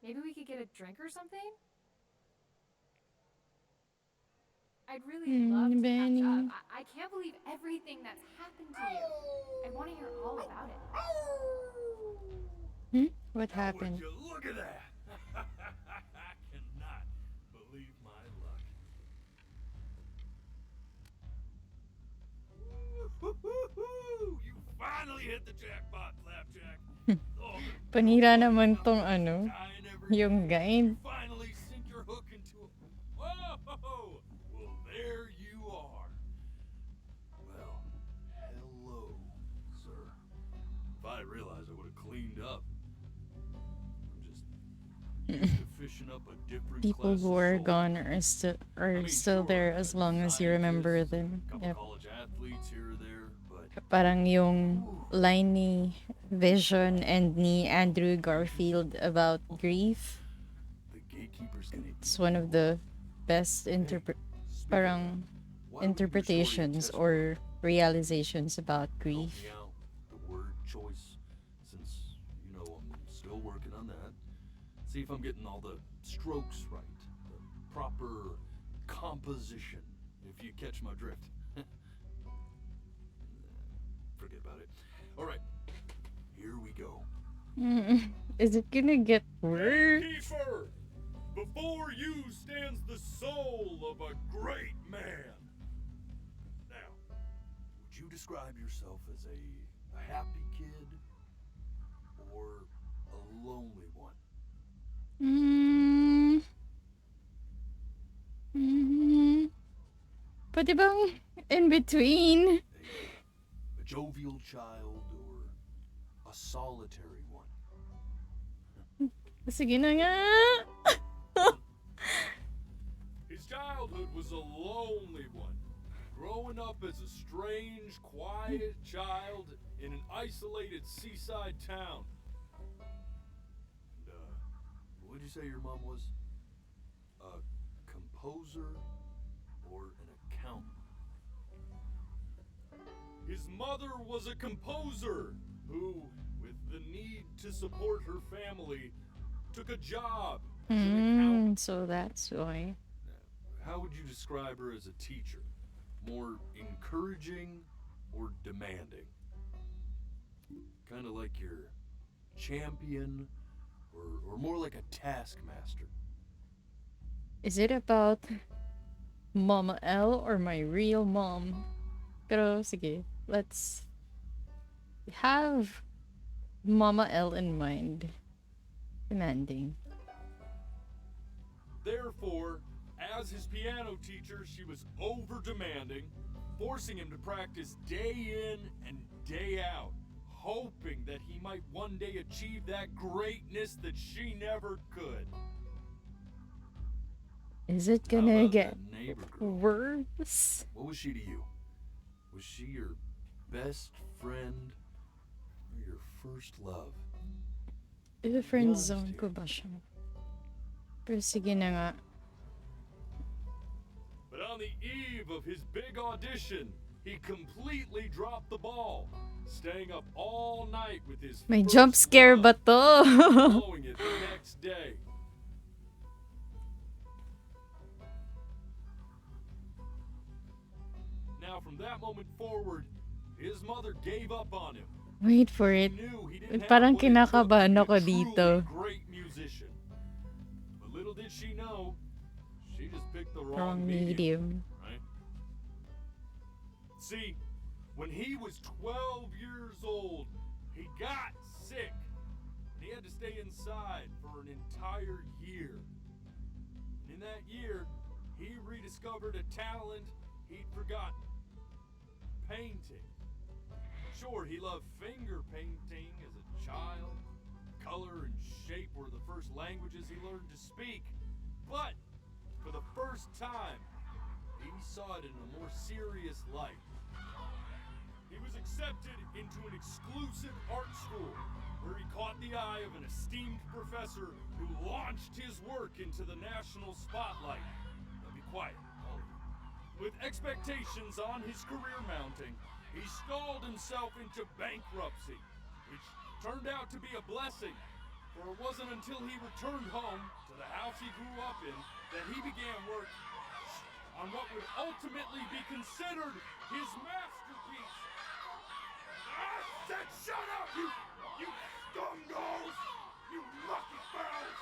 Maybe we could get a drink or something? I'd really love to Benny. catch up. I can't believe everything that's happened to you. I want to hear all about it. What happened? Would you look at that? I cannot believe my luck. Woo-hoo-hoo-hoo! You finally hit the jackpot, Flapjack. Panira naman tong ano, yung guide. Finally sink your hook into a... Whoa! Well, there you are. Well, hello, sir. If I realized I would have cleaned up. I'm just fishing up a different People class who of are soul. gone are still there as long as you remember them. Couple Yep. college athletes here or there, but Parang yung line ni Vision and ni Andrew Garfield about grief. It's one of the best parang interpretations or realizations about grief. The word choice, since you know I'm still working on that. See if I'm getting all the strokes right, the proper composition, if you catch my drift. Forget about it. All right, here we go. Is it gonna get worse? Gatekeeper, before you stands the soul of a great man. Now, would you describe yourself as a happy kid or a lonely one? Pwede bang in between? A jovial child or a solitary one? Sige na nga. His childhood was a lonely one, growing up as a strange, quiet child in an isolated seaside town. And, what'd you say your mom was? A composer or an accountant? His mother was a composer who, with the need to support her family, took a job as an accountant. So that's why. How would you describe her as a teacher? More encouraging or demanding? Kind of like your champion or more like a taskmaster? Is it about Mama L or my real mom? Pero sige, let's have Mama L in mind. Demanding. Therefore, as his piano teacher, she was over-demanding, forcing him to practice day in and day out, hoping that he might one day achieve that greatness that she never could. Is it gonna get worse? What was she to you? Was she your best friend or your first love? I-friend zone ko ba siya? Pero sige na nga. But on the eve of his big audition, he completely dropped the ball, staying up all night with his May first jump scare love, ba to? blowing it the next day. Now, from that moment forward, his mother gave up on him. Wait for it. Parang kinakabahan ako dito. Great musician. But little did she know, she just picked the Wrong wrong medium. right? See, when he was 12 years old, he got sick. And he had to stay inside for an entire year. And in that year, he rediscovered a talent he'd forgotten. Painting. Sure, he loved finger painting as a child. Color and shape were the first languages he learned to speak. But, for the first time, he saw it in a more serious light. He was accepted into an exclusive art school, where he caught the eye of an esteemed professor who launched his work into the national spotlight. Now be quiet, all of you. With expectations on his career mounting, he stalled himself into bankruptcy, which turned out to be a blessing, for it wasn't until he returned home to the house he grew up in that he began work on what would ultimately be considered his masterpiece. I said shut up, you scumballs! You lucky fellas!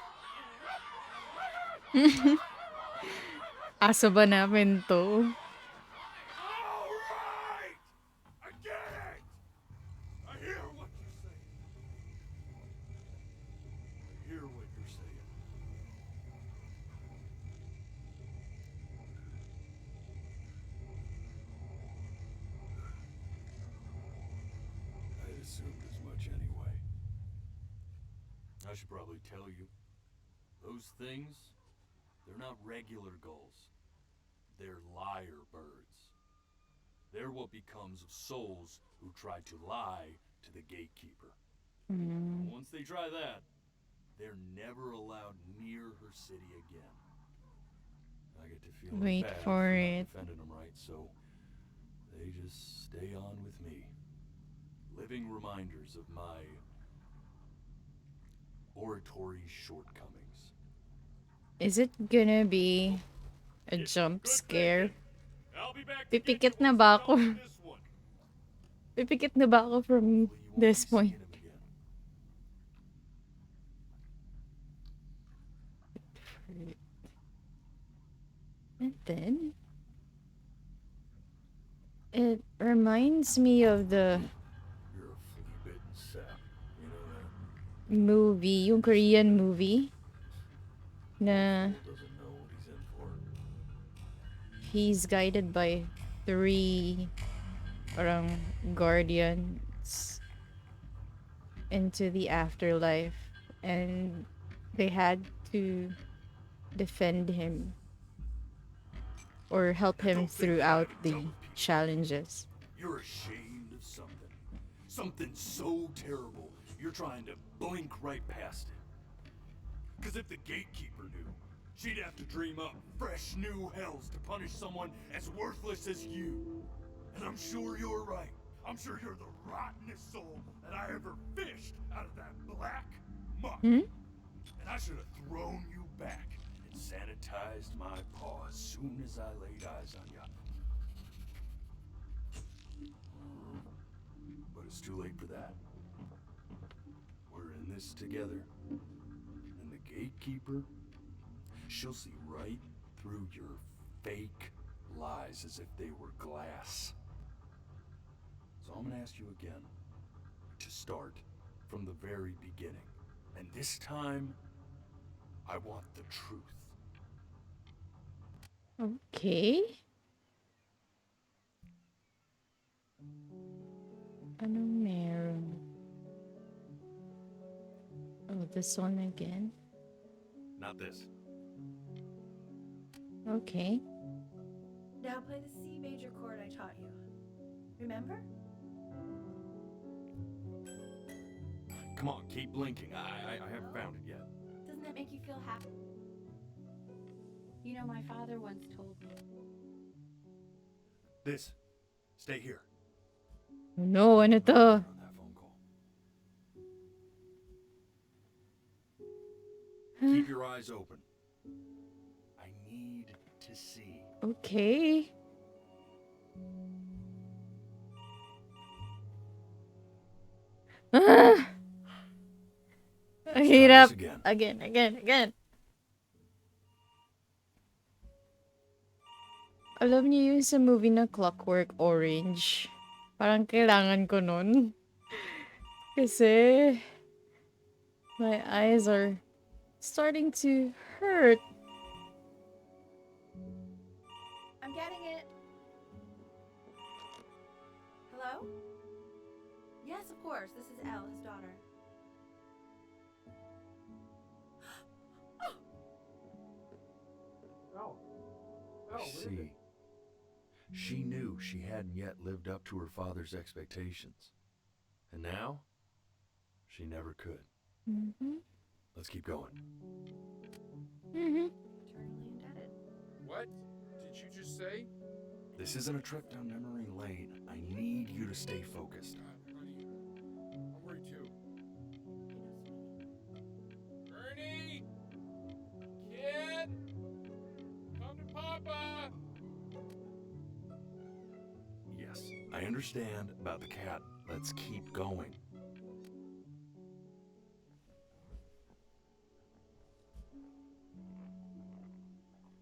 Aso ba namin to? Assumed as much anyway. I should probably tell you, those things, they're not regular gulls. They're lyre birds. They're what becomes of souls who try to lie to the gatekeeper. Mm. Once they try that, they're never allowed near her city again. I get to feel Wait bad for not it. defending them right, so they just stay on with me. Living reminders of my oratory shortcomings. Is it gonna be a jump scare? Pipikit na ba ako? Pipikit na ba ako from this point? And then it reminds me of the You're a flea-bitten sap, you know that? movie, yung Korean movie na Doesn't know what he's in for. he's guided by 3 parang guardians into the afterlife, and they had to defend him or help him throughout the challenges. You're ashamed of something. Something so terrible, you're trying to blink right past it. Because if the gatekeeper knew, she'd have to dream up fresh new hells to punish someone as worthless as you. And I'm sure you're right. I'm sure you're the rottenest soul that I ever fished out of that black muck. And I should have thrown you back and sanitized my paw as soon as I laid eyes on you. But it's too late for that. We're in this together. And the gatekeeper, she'll see right through your fake lies as if they were glass. So I'm gonna ask you again to start from the very beginning. And this time, I want the truth. Okay. Ano meron? Oh, this one again? Not this. Okay. Now play the C major chord I taught you. Remember? Come on, keep blinking. I haven't found it yet. Doesn't that make you feel happy? You know, my father once told me. This. Stay here. No, ano to? Keep your eyes open. I need to see. Okay. Ah! Ang hirap. Again. Alam niyo yung sa movie na Clockwork Orange? Parang kailangan ko nun. Kasi my eyes are starting to hurt. I'm getting it. Hello? Yes, of course. This is Elle, his daughter. See, she knew she hadn't yet lived up to her father's expectations. And now, she never could. Let's keep going. Eternally indebted. What did you just say? This isn't a trip down memory lane. I need you to stay focused. Honey, I'm worried too. Ernie! Kid! Come to Papa! Yes, I understand about the cat. Let's keep going.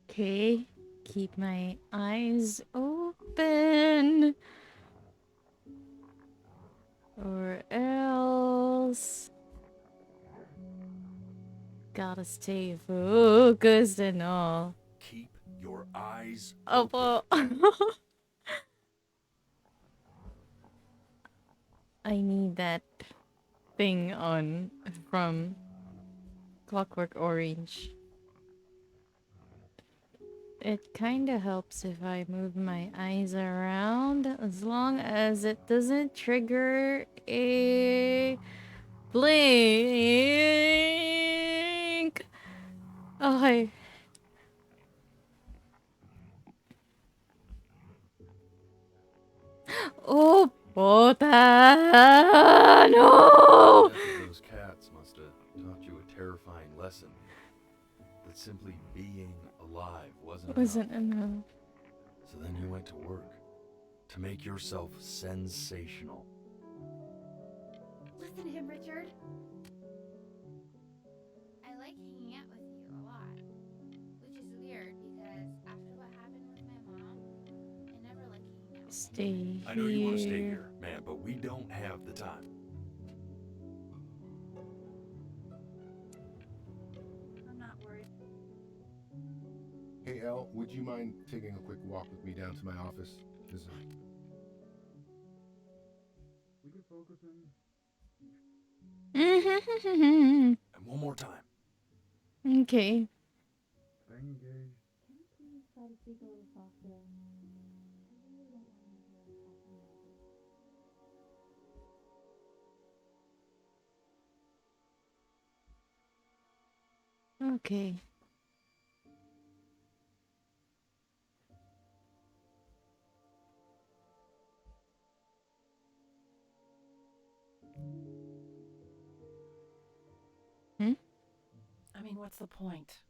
Okay. Keep my eyes open. Or else. Gotta stay focused and all. Keep your eyes Opo. I need that thing on from Clockwork Orange. it kind of helps if I move my eyes around as long as it doesn't trigger a blink. Okay. Oh, puta! No! Death of those cats must have taught you a terrifying lesson. That simply being alive wasn't enough. So then you went to work to make yourself sensational. Listen to him, Richard. I like hanging out with you a lot, which is weird because after what happened with my mom, I never like hanging out with Stay I know you want to stay here, man, but we don't have the time. I'm not worried. Hey, Elle, would you mind taking a quick walk with me down to my office? We can focus Mm-hmm. And one more time. Okay. Stay engaged. Can you please try to speak a little softer? Okay. Hmm? I mean, what's the point?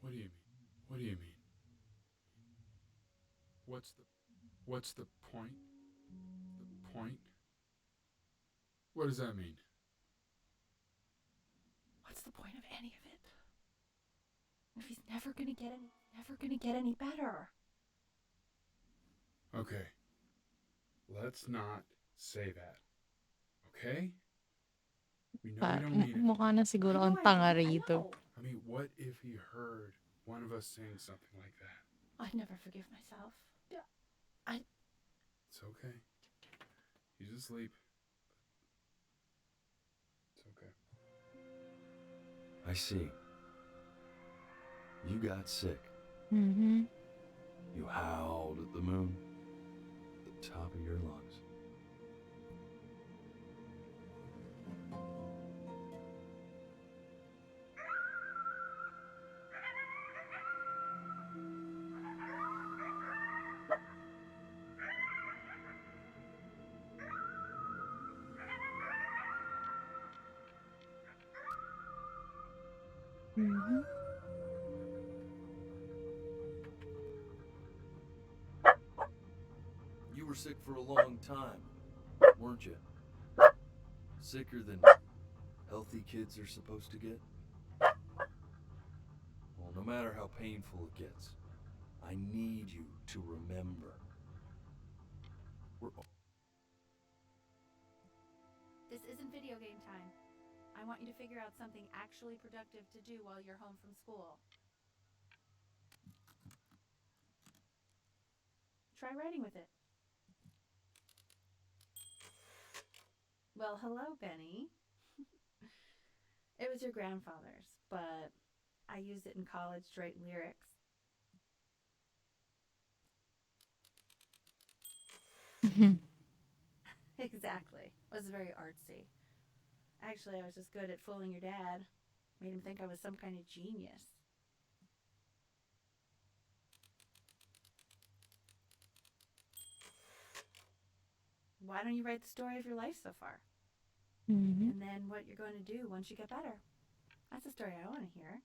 What do you mean? What do you mean? What's the point? The point? What does that mean? What's the point of any of it? If he's never gonna get any better. Okay. Let's not say that. Okay? We know we don't mean it. Mukha na siguro ang tanga rito. I mean, what if he heard one of us saying something like that? I'd never forgive myself. It's okay. He's asleep. It's okay. I see. You got sick. Mm-hmm. You howled at the moon. At the top of your lungs. Mm-hmm. You were sick for a long time, weren't you? Sicker than healthy kids are supposed to get? Well, no matter how painful it gets, I need you to remember. This isn't video game time. I want you to figure out something actually productive to do while you're home from school. Try writing with it. Well, hello, Benny. It was your grandfather's, but I used it in college to write lyrics. Exactly. It was very artsy. Actually, I was just good at fooling your dad. Made him think I was some kind of genius. Why don't you write the story of your life so far? Mm-hmm. And then what you're going to do once you get better? That's a story I want to hear.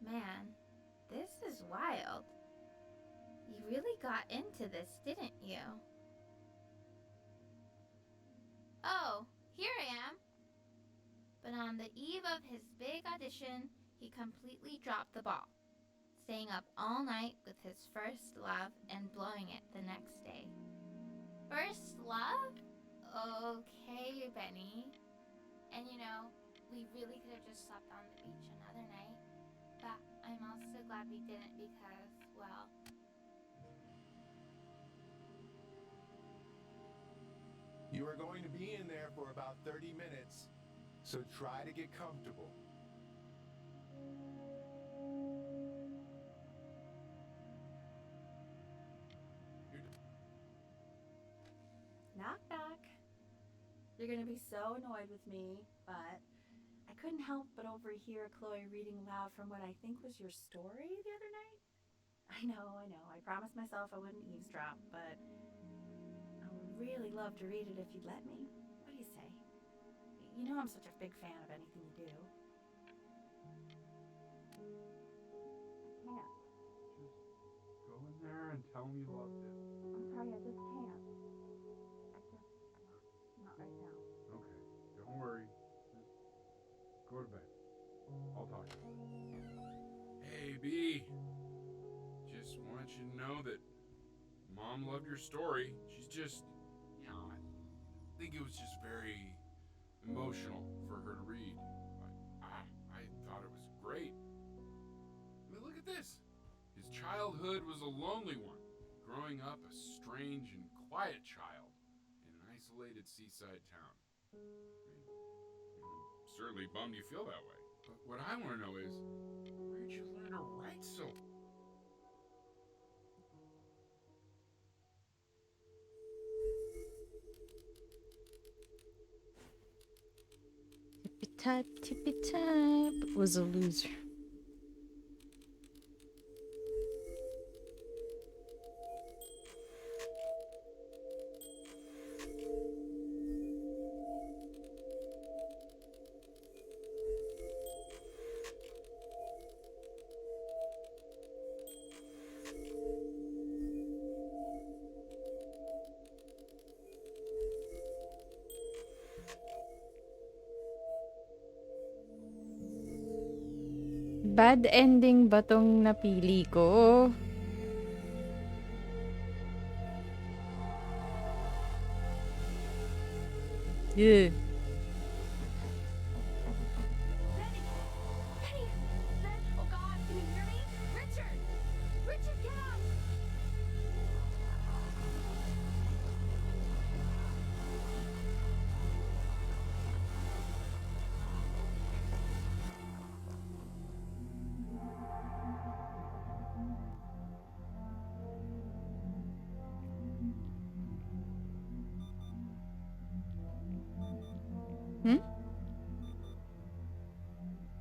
Man, this is wild. You really got into this, didn't you? Oh, here I am. But on the eve of his big audition, he completely dropped the ball, staying up all night with his first love and blowing it the next day. First love? Okay, Benny. And you know, we really could have just slept on the beach another night, but I'm also glad we didn't because, well, You are going to be in there for about 30 minutes, so try to get comfortable. Knock, knock. You're gonna be so annoyed with me, but I couldn't help but overhear Chloe reading aloud from what I think was your story the other night. I know. I promised myself I wouldn't eavesdrop, but I would really love to read it if you'd let me. What do you say? You know I'm such a big fan of anything you do. Can't. Just go in there and tell him you loved it. I'm sorry, I just can't. Not right now. Okay, don't worry. Just go to bed. I'll talk to you. Hey, B. Just want you to know that Mom loved your story. She's just, I think it was just very emotional for her to read. I thought it was great. I mean, look at this. His childhood was a lonely one, growing up a strange and quiet child in an isolated seaside town. I mean, certainly bummed you feel that way. But what I want to know is, where'd you learn to write so? Tippy tap was a loser. Bad ending ba tong napili ko? Yeah. Benny! Ben! Oh God, can you hear me? Richard! Richard, get up!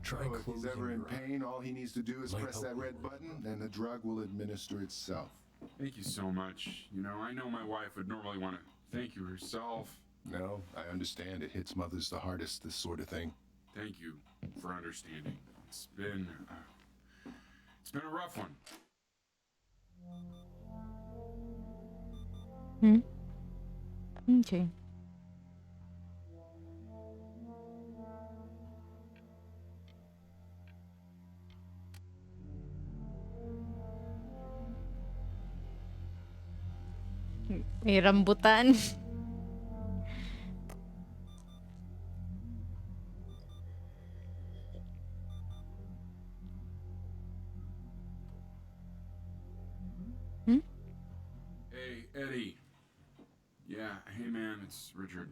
Try if he's ever in pain, all he needs to do is press that red button, and the drug will administer itself. Thank you so much. You know, I know my wife would normally want to thank you herself. No, I understand. It hits mothers the hardest, this sort of thing. Thank you for understanding. It's been a rough one. Okay. May rambutan. Hey, Eddie. Yeah, hey man, it's Richard.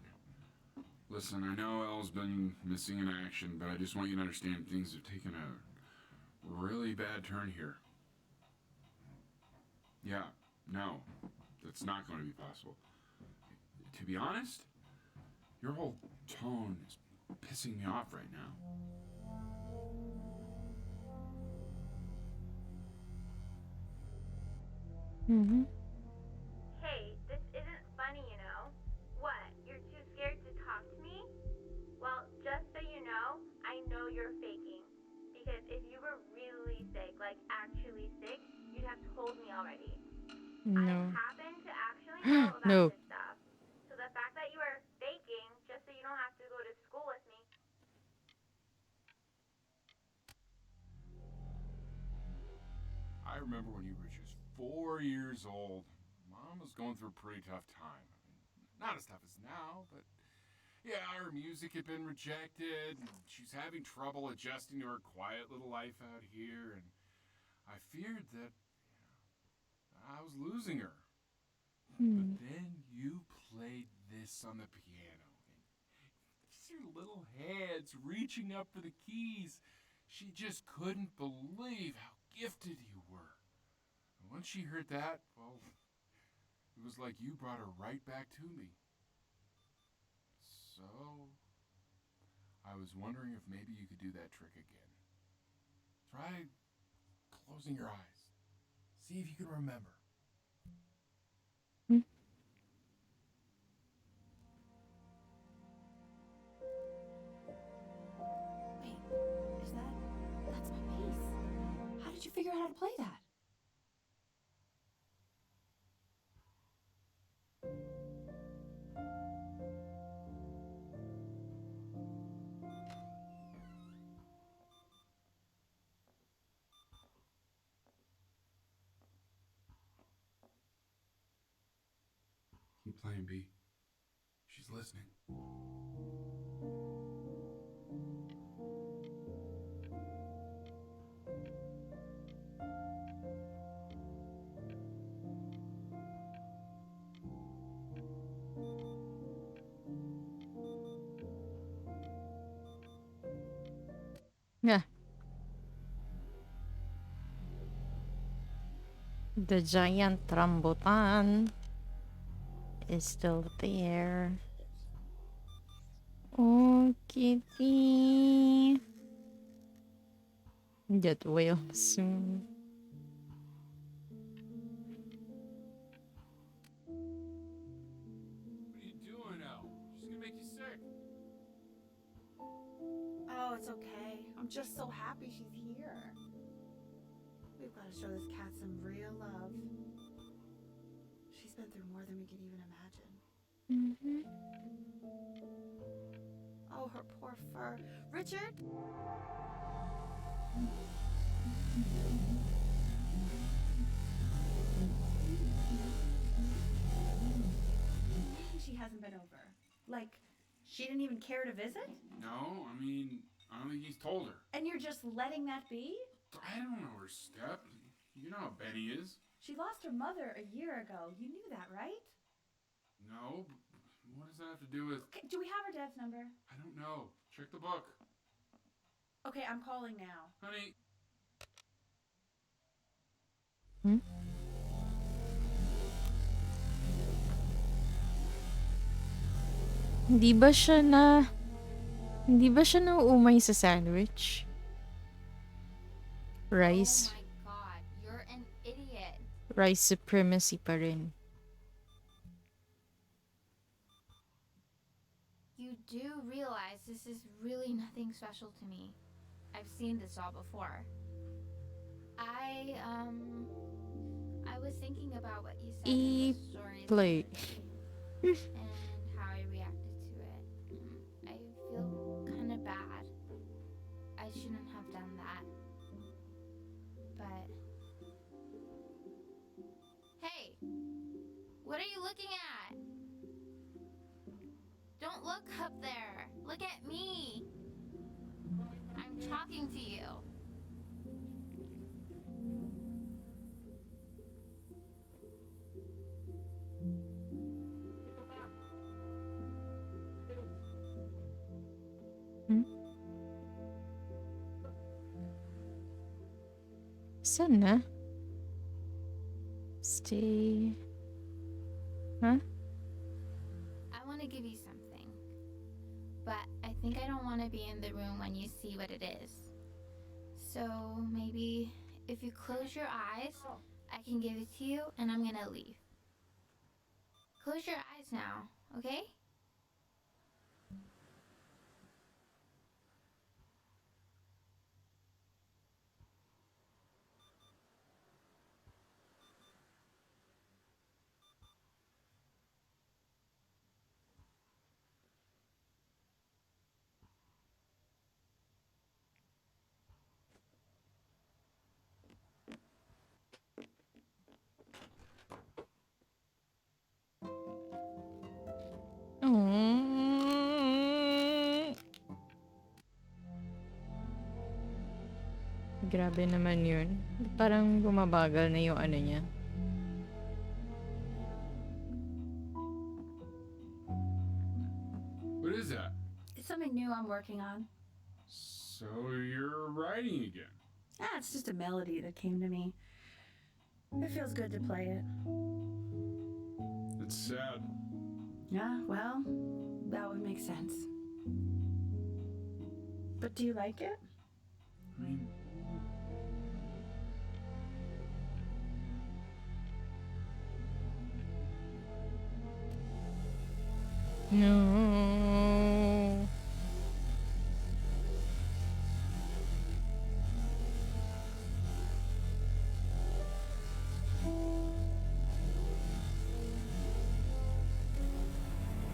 Listen, I know Elle's been missing in action, but I just want you to understand things have taken a really bad turn here. Yeah, no, that's not going to be possible. To be honest, your whole tone is pissing me off right now. Mm-hmm. Hey, this isn't funny, you know. What? You're too scared to talk to me? Well, just so you know, I know you're faking. Because if you were really sick, like actually sick, you'd have told me already. I No. happen to actually know about No. this stuff. So the fact that you are faking, just so you don't have to go to school with me. remember when you were just 4 years old. Mom was going through a pretty tough time. I mean, not as tough as now, but yeah, her music had been rejected, and she was having trouble adjusting to her quiet little life out here, and I feared that I was losing her. But then you played this on the piano, and just your little hands reaching up for the keys. She just couldn't believe how gifted you were. And once she heard that, well, it was like you brought her right back to me. So, I was wondering if maybe you could do that trick again. Try closing your eyes. See if you can remember. Wait, that's my bass. How did you figure out how to play that? Keep playing, B. She's listening. Yeah. The giant rambutan is still there. Oh, kitty. Get well soon. What are you doing, Elle? She's gonna make you sick. Oh, it's okay. I'm just so happy she's here. We've got to show this cat some real love. She's been through more than we could even imagine. Oh, her poor fur. Richard? She hasn't been over. Like, she didn't even care to visit? No, I mean, I don't think he's told her. And you're just letting that be? I don't know her step. You know how Benny is. She lost her mother a year ago. You knew that, right? No, but what does that have to do with... Okay, do we have her dad's number? I don't know. Check the book. Okay, I'm calling now. Honey. Hindi ba siya nauumay sa sandwich? Rice. Oh my god, you're an idiot. Rice supremacy pa rin. You do realize this is really nothing special to me. I've seen this all before. I was thinking about what you said in the story Play. and how I reacted to it. I feel kind of bad. I shouldn't have done that. But hey, what are you looking at? Don't look up there. Look at me. I'm talking to you. Saan na? Stay. Huh? I want to give you something, but I think I don't want to be in the room when you see what it is. So maybe if you close your eyes, I can give it to you and I'm gonna leave. Close your eyes now, okay? Grabe naman yun. Parang bumabagal na yung ano niya. What is that? It's something new I'm working on. So you're writing again? Ah, it's just a melody that came to me. It feels good to play it. It's sad. Yeah, well, that would make sense. But do you like it? I mean, No.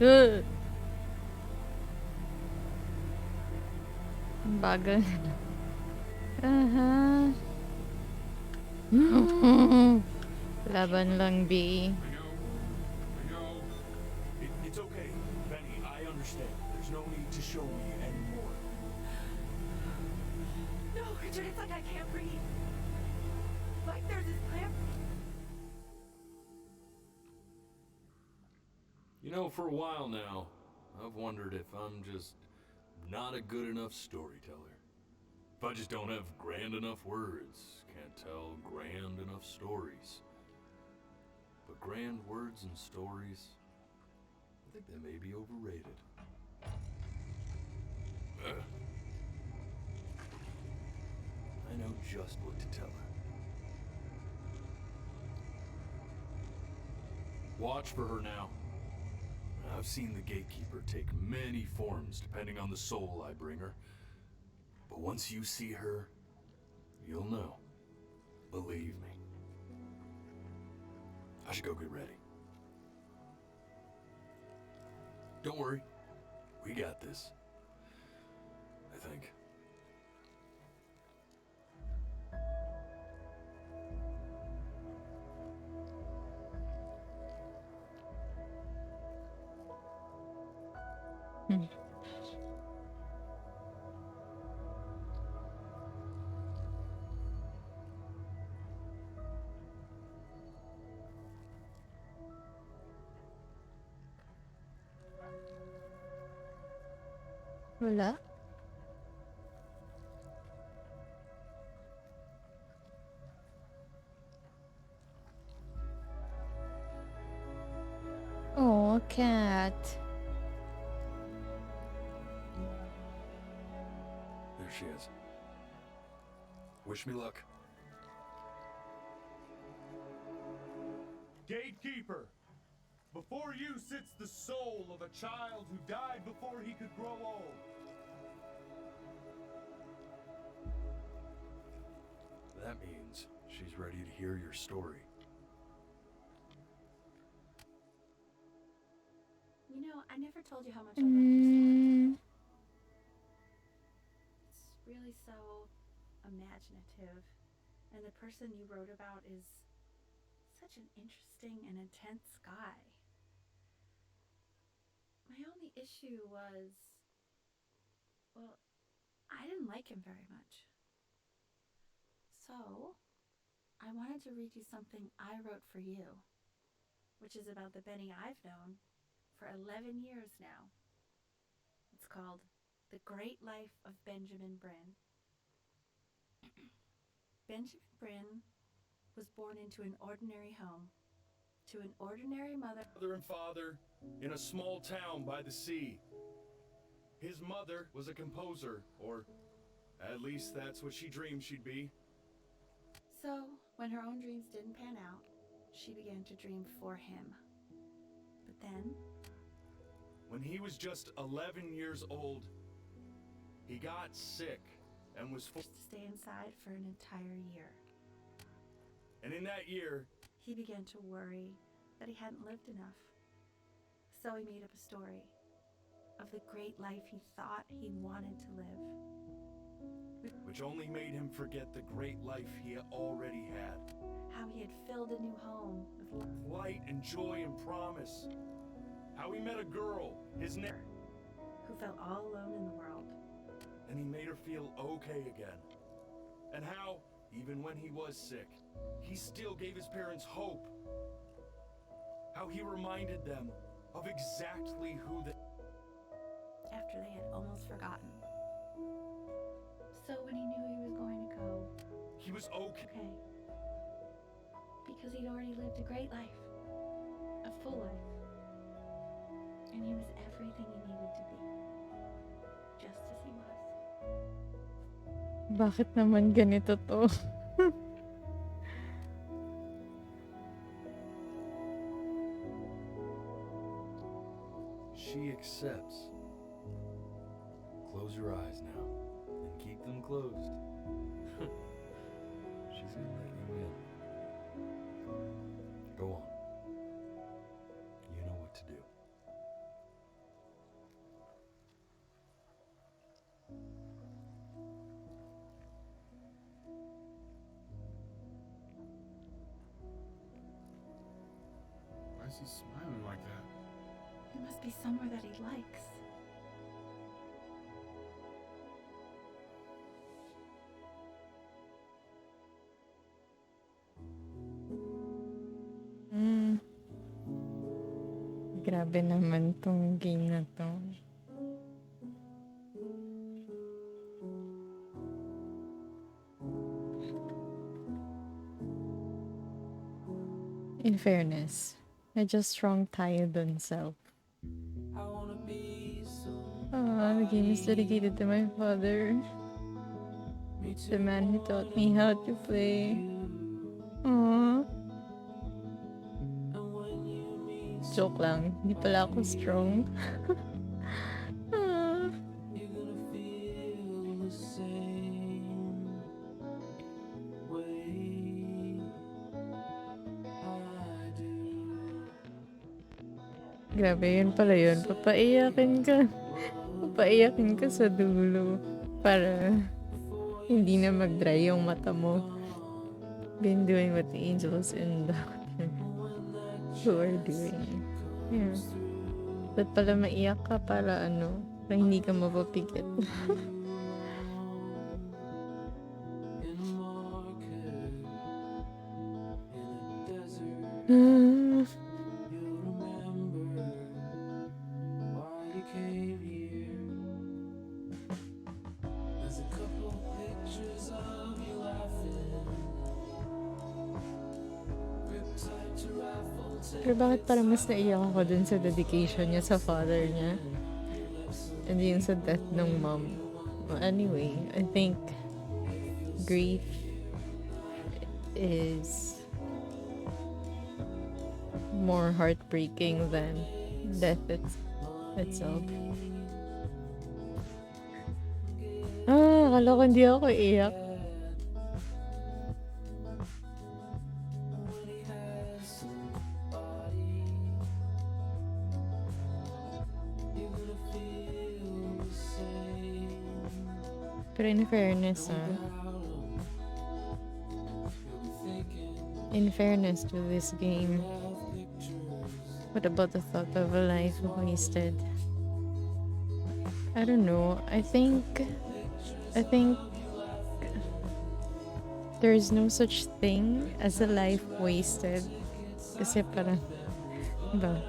Ugh. Bagal. Aha. Laban lang, B. It's okay, Benny. I understand. There's no need to show me anymore. No, Richard, it's like I can't breathe. Like there's this clamp. You know, for a while now, I've wondered if I'm just not a good enough storyteller. If I just don't have grand enough words, can't tell grand enough stories. But grand words and stories, I think they may be overrated. I know just what to tell her. Watch for her now. I've seen the Gatekeeper take many forms depending on the soul I bring her. But once you see her, you'll know. Believe me. I should go get ready. Don't worry. We got this. I think. Wala? Oh, cat. There she is. Wish me luck. Gatekeeper, before you sits the soul of a child who died before he could grow old. That means she's ready to hear your story. You know, I never told you how much I love your story. It's really so imaginative. And the person you wrote about is such an interesting and intense guy. My only issue was, well, I didn't like him very much. So, I wanted to read you something I wrote for you, which is about the Benny I've known for 11 years now. It's called The Great Life of Benjamin Bryn. Benjamin Bryn was born into an ordinary home, to an ordinary mother And father in a small town by the sea. His mother was a composer, or at least that's what she dreamed she'd be. So, when her own dreams didn't pan out, she began to dream for him. But then, When he was just 11 years old, he got sick and was forced to stay inside for an entire year. And in that year, He began to worry that he hadn't lived enough. So he made up a story of the great life he thought he wanted to live. which only made him forget the great life he already had. How he had filled a new home with Light and joy and promise. How he met a girl, his name, who felt all alone in the world. and he made her feel okay again. And how, even when he was sick, he still gave his parents hope. How he reminded them of exactly who they... After they had almost forgotten. So when he knew he was going to go, He was okay. because he'd already lived a great life, a full life, and he was everything he needed to be, just as he was. Bakit naman ganito to? She accepts. Close your eyes now, and keep them closed. She's gonna let you in. Go on. You know what to do. Why is he smiling like that? It must be somewhere that he likes. Grabe naman tong game na to. In fairness, medyo strong tayo dun, self. The game is dedicated to my father. The man who taught me how to play. Aww. Joke lang, hindi pala ako strong. Ah. Grabe, yun pala yun. Papaiyakin ka sa dulo para hindi na mag-dry yung mata mo. Been doing what the angels and the who are doing. Yeah. Ba't pala maiyak ka para para hindi ka mapapikit. Pero bakit parang mas naiyak ako dun sa dedication niya sa father niya? And yung sa death ng mom. Well, anyway, I think grief is more heartbreaking than death itself. Akala ko hindi ako iyak. Pero in fairness, in fairness to this game, what about the thought of a life wasted? I don't know. I think there is no such thing as a life wasted. Kasi parang,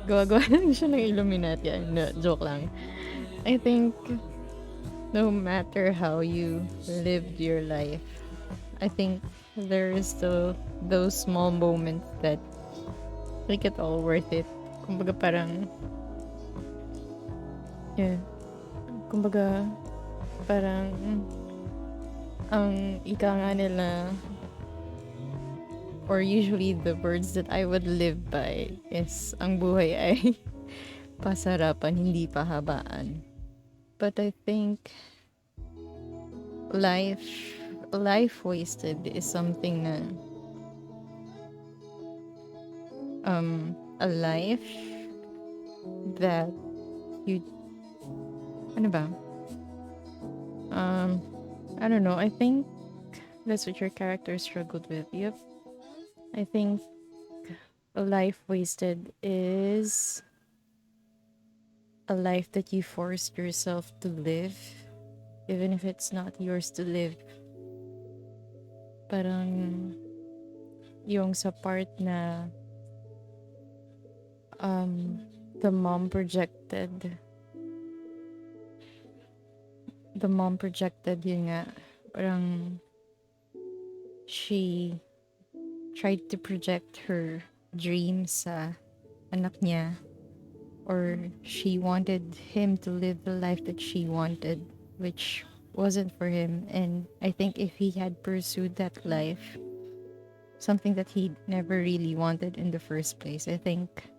gawa-gawa lang siya ng Illuminati. No, joke lang. I think no matter how you lived your life, I think there is still those small moments that make it all worth it. Kumbaga parang, yeah. Kumbaga parang, ang ika nga nila, or usually the words that I would live by is, ang buhay ay pasarapan, hindi pahabaan. But I think life wasted is something na a life that you I don't know, I think that's what your character struggled with. Yep. I think a life wasted is a life that you forced yourself to live, even if it's not yours to live. Parang yung sa part na the mom projected yun nga, parang she tried to project her dreams sa anak niya, or she wanted him to live the life that she wanted, which wasn't for him. And I think if he had pursued that life, something that he never really wanted in the first place, I think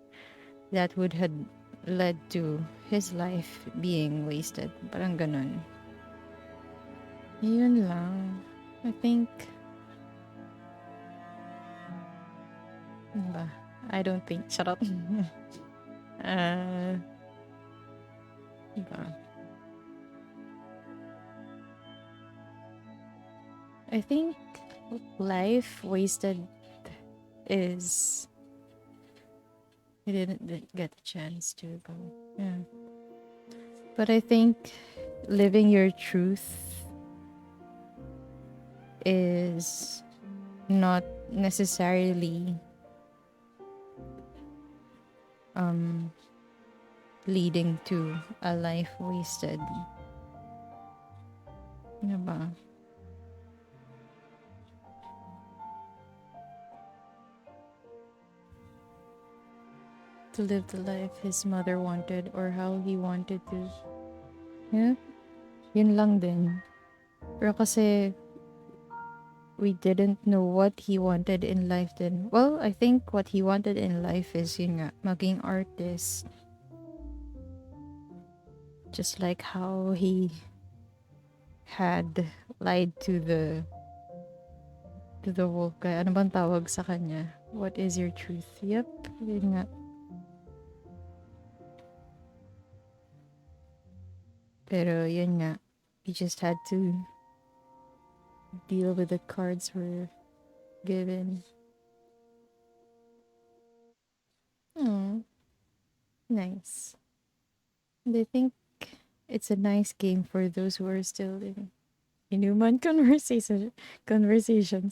that would have led to his life being wasted. Parang ganun. Yun lang. I think... Ano ba? I don't think. Shut up. Diba? I think life wasted is... I didn't get a chance to go. Yeah. But I think living your truth is not necessarily leading to a life wasted. Ano ba? To live the life his mother wanted or how he wanted to. Yeah? Yun lang din. Pero kasi we didn't know what he wanted in life then. Well, I think what he wanted in life is yun nga, maging artist. Just like how he had lied to the wolf guy. Ano bang tawag sa kanya? What is your truth? Yep, yun nga. Pero yun nga, he just had to deal with the cards were given. Oh, nice. And I think it's a nice game for those who are still in inuman conversations.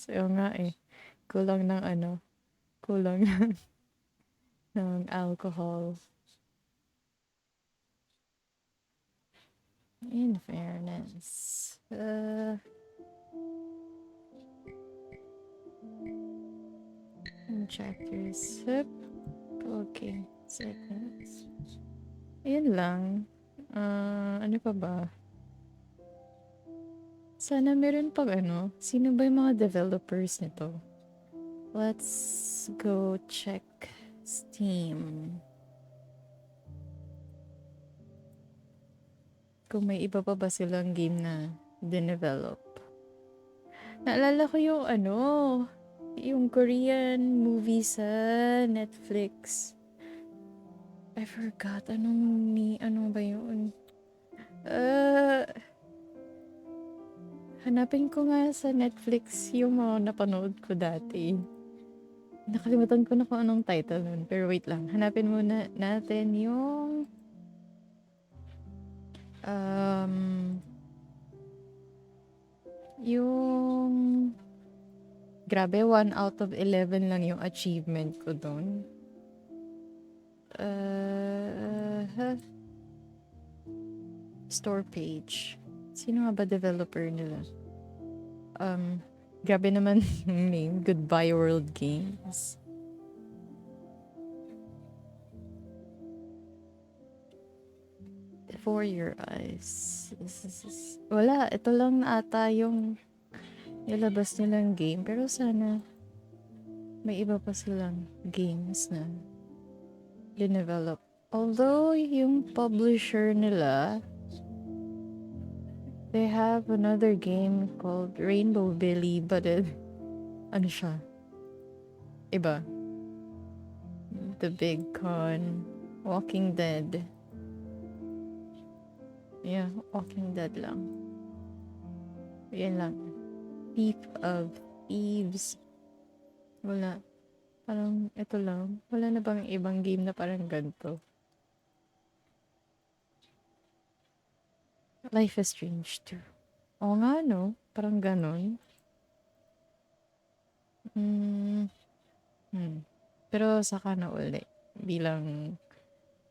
Oo nga eh. Kulang ng ano. Kulang ng alcohol. In fairness. Chapters. Okay. Seconds. Ayun lang. Ano pa ba? Sana meron pag ano. Sino ba yung mga developers nito? Let's go check Steam. Kung may iba pa ba silang game na dinevelop. Naalala ko yung ano, yung Korean movie sa Netflix. I forgot. Ano ba yun? Hanapin ko nga sa Netflix yung mga napanood ko dati. Nakalimutan ko na kung anong title nun. Pero wait lang. Hanapin muna natin yung... yung... Grabe, 1 out of 11 lang yung achievement ko doon. Store page. Sino nga ba developer nila? Grabe naman yung name. Goodbye World Games. For Your Eyes. Wala. Ito lang na ata yung ilabas nilang game. Pero sana may iba pa silang games na dinevelop. Although yung publisher nila, they have another game called Rainbow Billy, but ano siya? Iba. The Big Con, Walking Dead. Yeah, Walking Dead lang. Yan lang. Thief of Thieves. Wala. Parang ito lang. Wala na bang ibang game na parang ganito? Life is Strange 2. Oo nga, no? Parang ganon. Hmm. Pero saka na uli. Bilang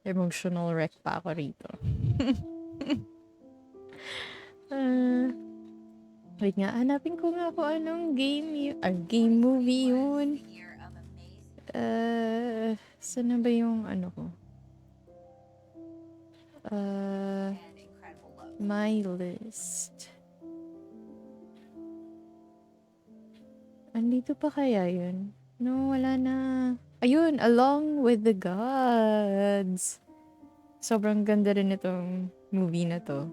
emotional wreck pa ako rito. Ah, wait nga, hanapin ko nga kung anong game movie yun. Saan na ba yung ano ko? My list. Andito pa kaya yun? No, wala na. Ayun, Along with the Gods. Sobrang ganda rin itong movie na to.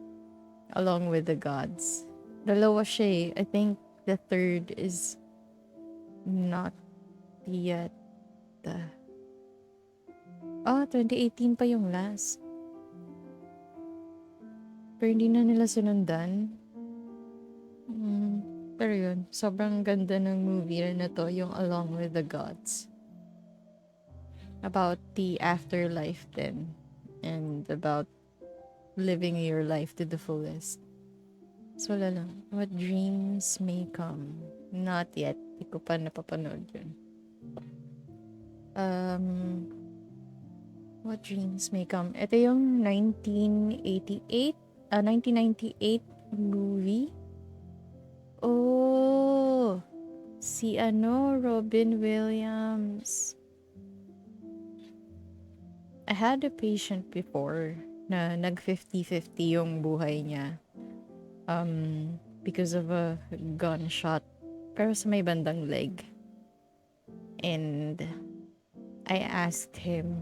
Along with the Gods. Dalawa siya eh. I think the third is not yet. 2018 pa yung last. Pero hindi na nila sinundan. Pero yun, sobrang ganda ng movie na to, yung Along with the Gods. About the afterlife then. And about living your life to the fullest. So, wala lang. What dreams may come. Not yet. Hindi ko pa napapanood yun. What dreams may come. Ito yung 1998 movie. Oh, si Robin Williams. I had a patient before na nag 50-50 yung buhay niya. Because of a gunshot. Pero sa may bandang leg. And I asked him,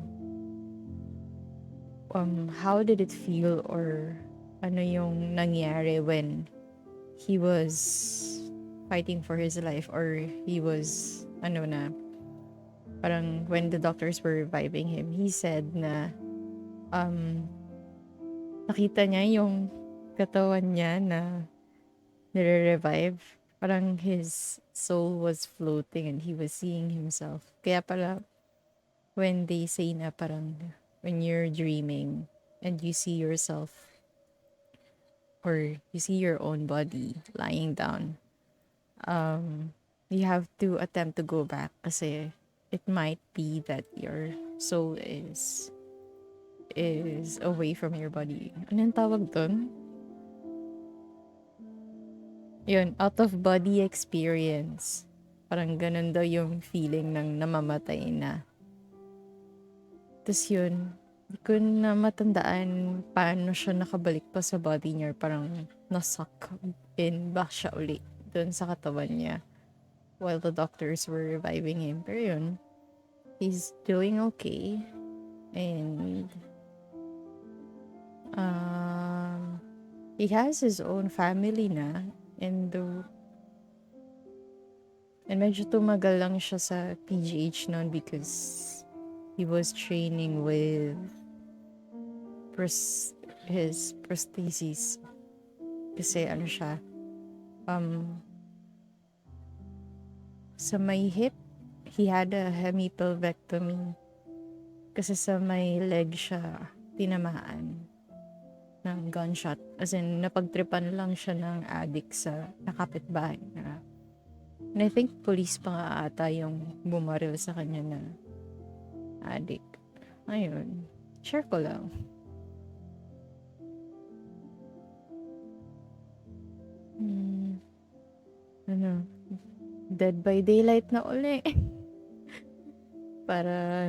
how did it feel or ano yung nangyari when he was fighting for his life or he was parang when the doctors were reviving him. He said na nakita niya yung katawan niya na nire-revive. Parang his soul was floating and he was seeing himself. Kaya pala when they say na parang when you're dreaming and you see yourself or you see your own body lying down, you have to attempt to go back kasi it might be that your soul is away from your body. Anong tawag doon? Yun, out of body experience. Parang ganun daw yung feeling ng namamatay na. Tapos yun, di ko na matandaan paano siya nakabalik pa sa body niya. Parang nasak in back siya uli dun sa katawan niya while the doctors were reviving him. Pero yun, he's doing okay. And he has his own family na. And medyo tumagal lang siya sa PGH noon because he was training with his prosthesis. Kasi siya, sa may hip, he had a hemipelvectomy. Kasi sa may leg siya tinamaan ng gunshot. As in, napagtripan lang siya ng addict sa nakapitbahay na. And I think police pa nga ata yung bumaril sa kanya na addict. Ayun. Share ko lang. Dead by Daylight na uli. Para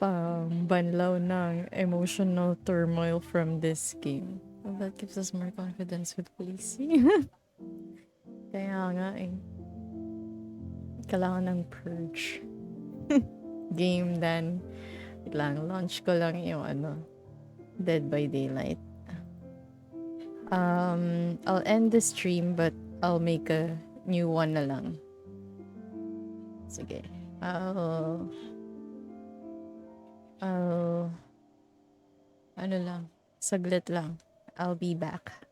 pang-banlaw ng emotional turmoil from this game. Well, that gives us more confidence with policing. Kaya nga kailangan ng purge. Game then. Wait lang, launch ko lang yung Dead by Daylight. I'll end the stream but I'll make a new one na lang. Sige. Saglit lang. I'll be back.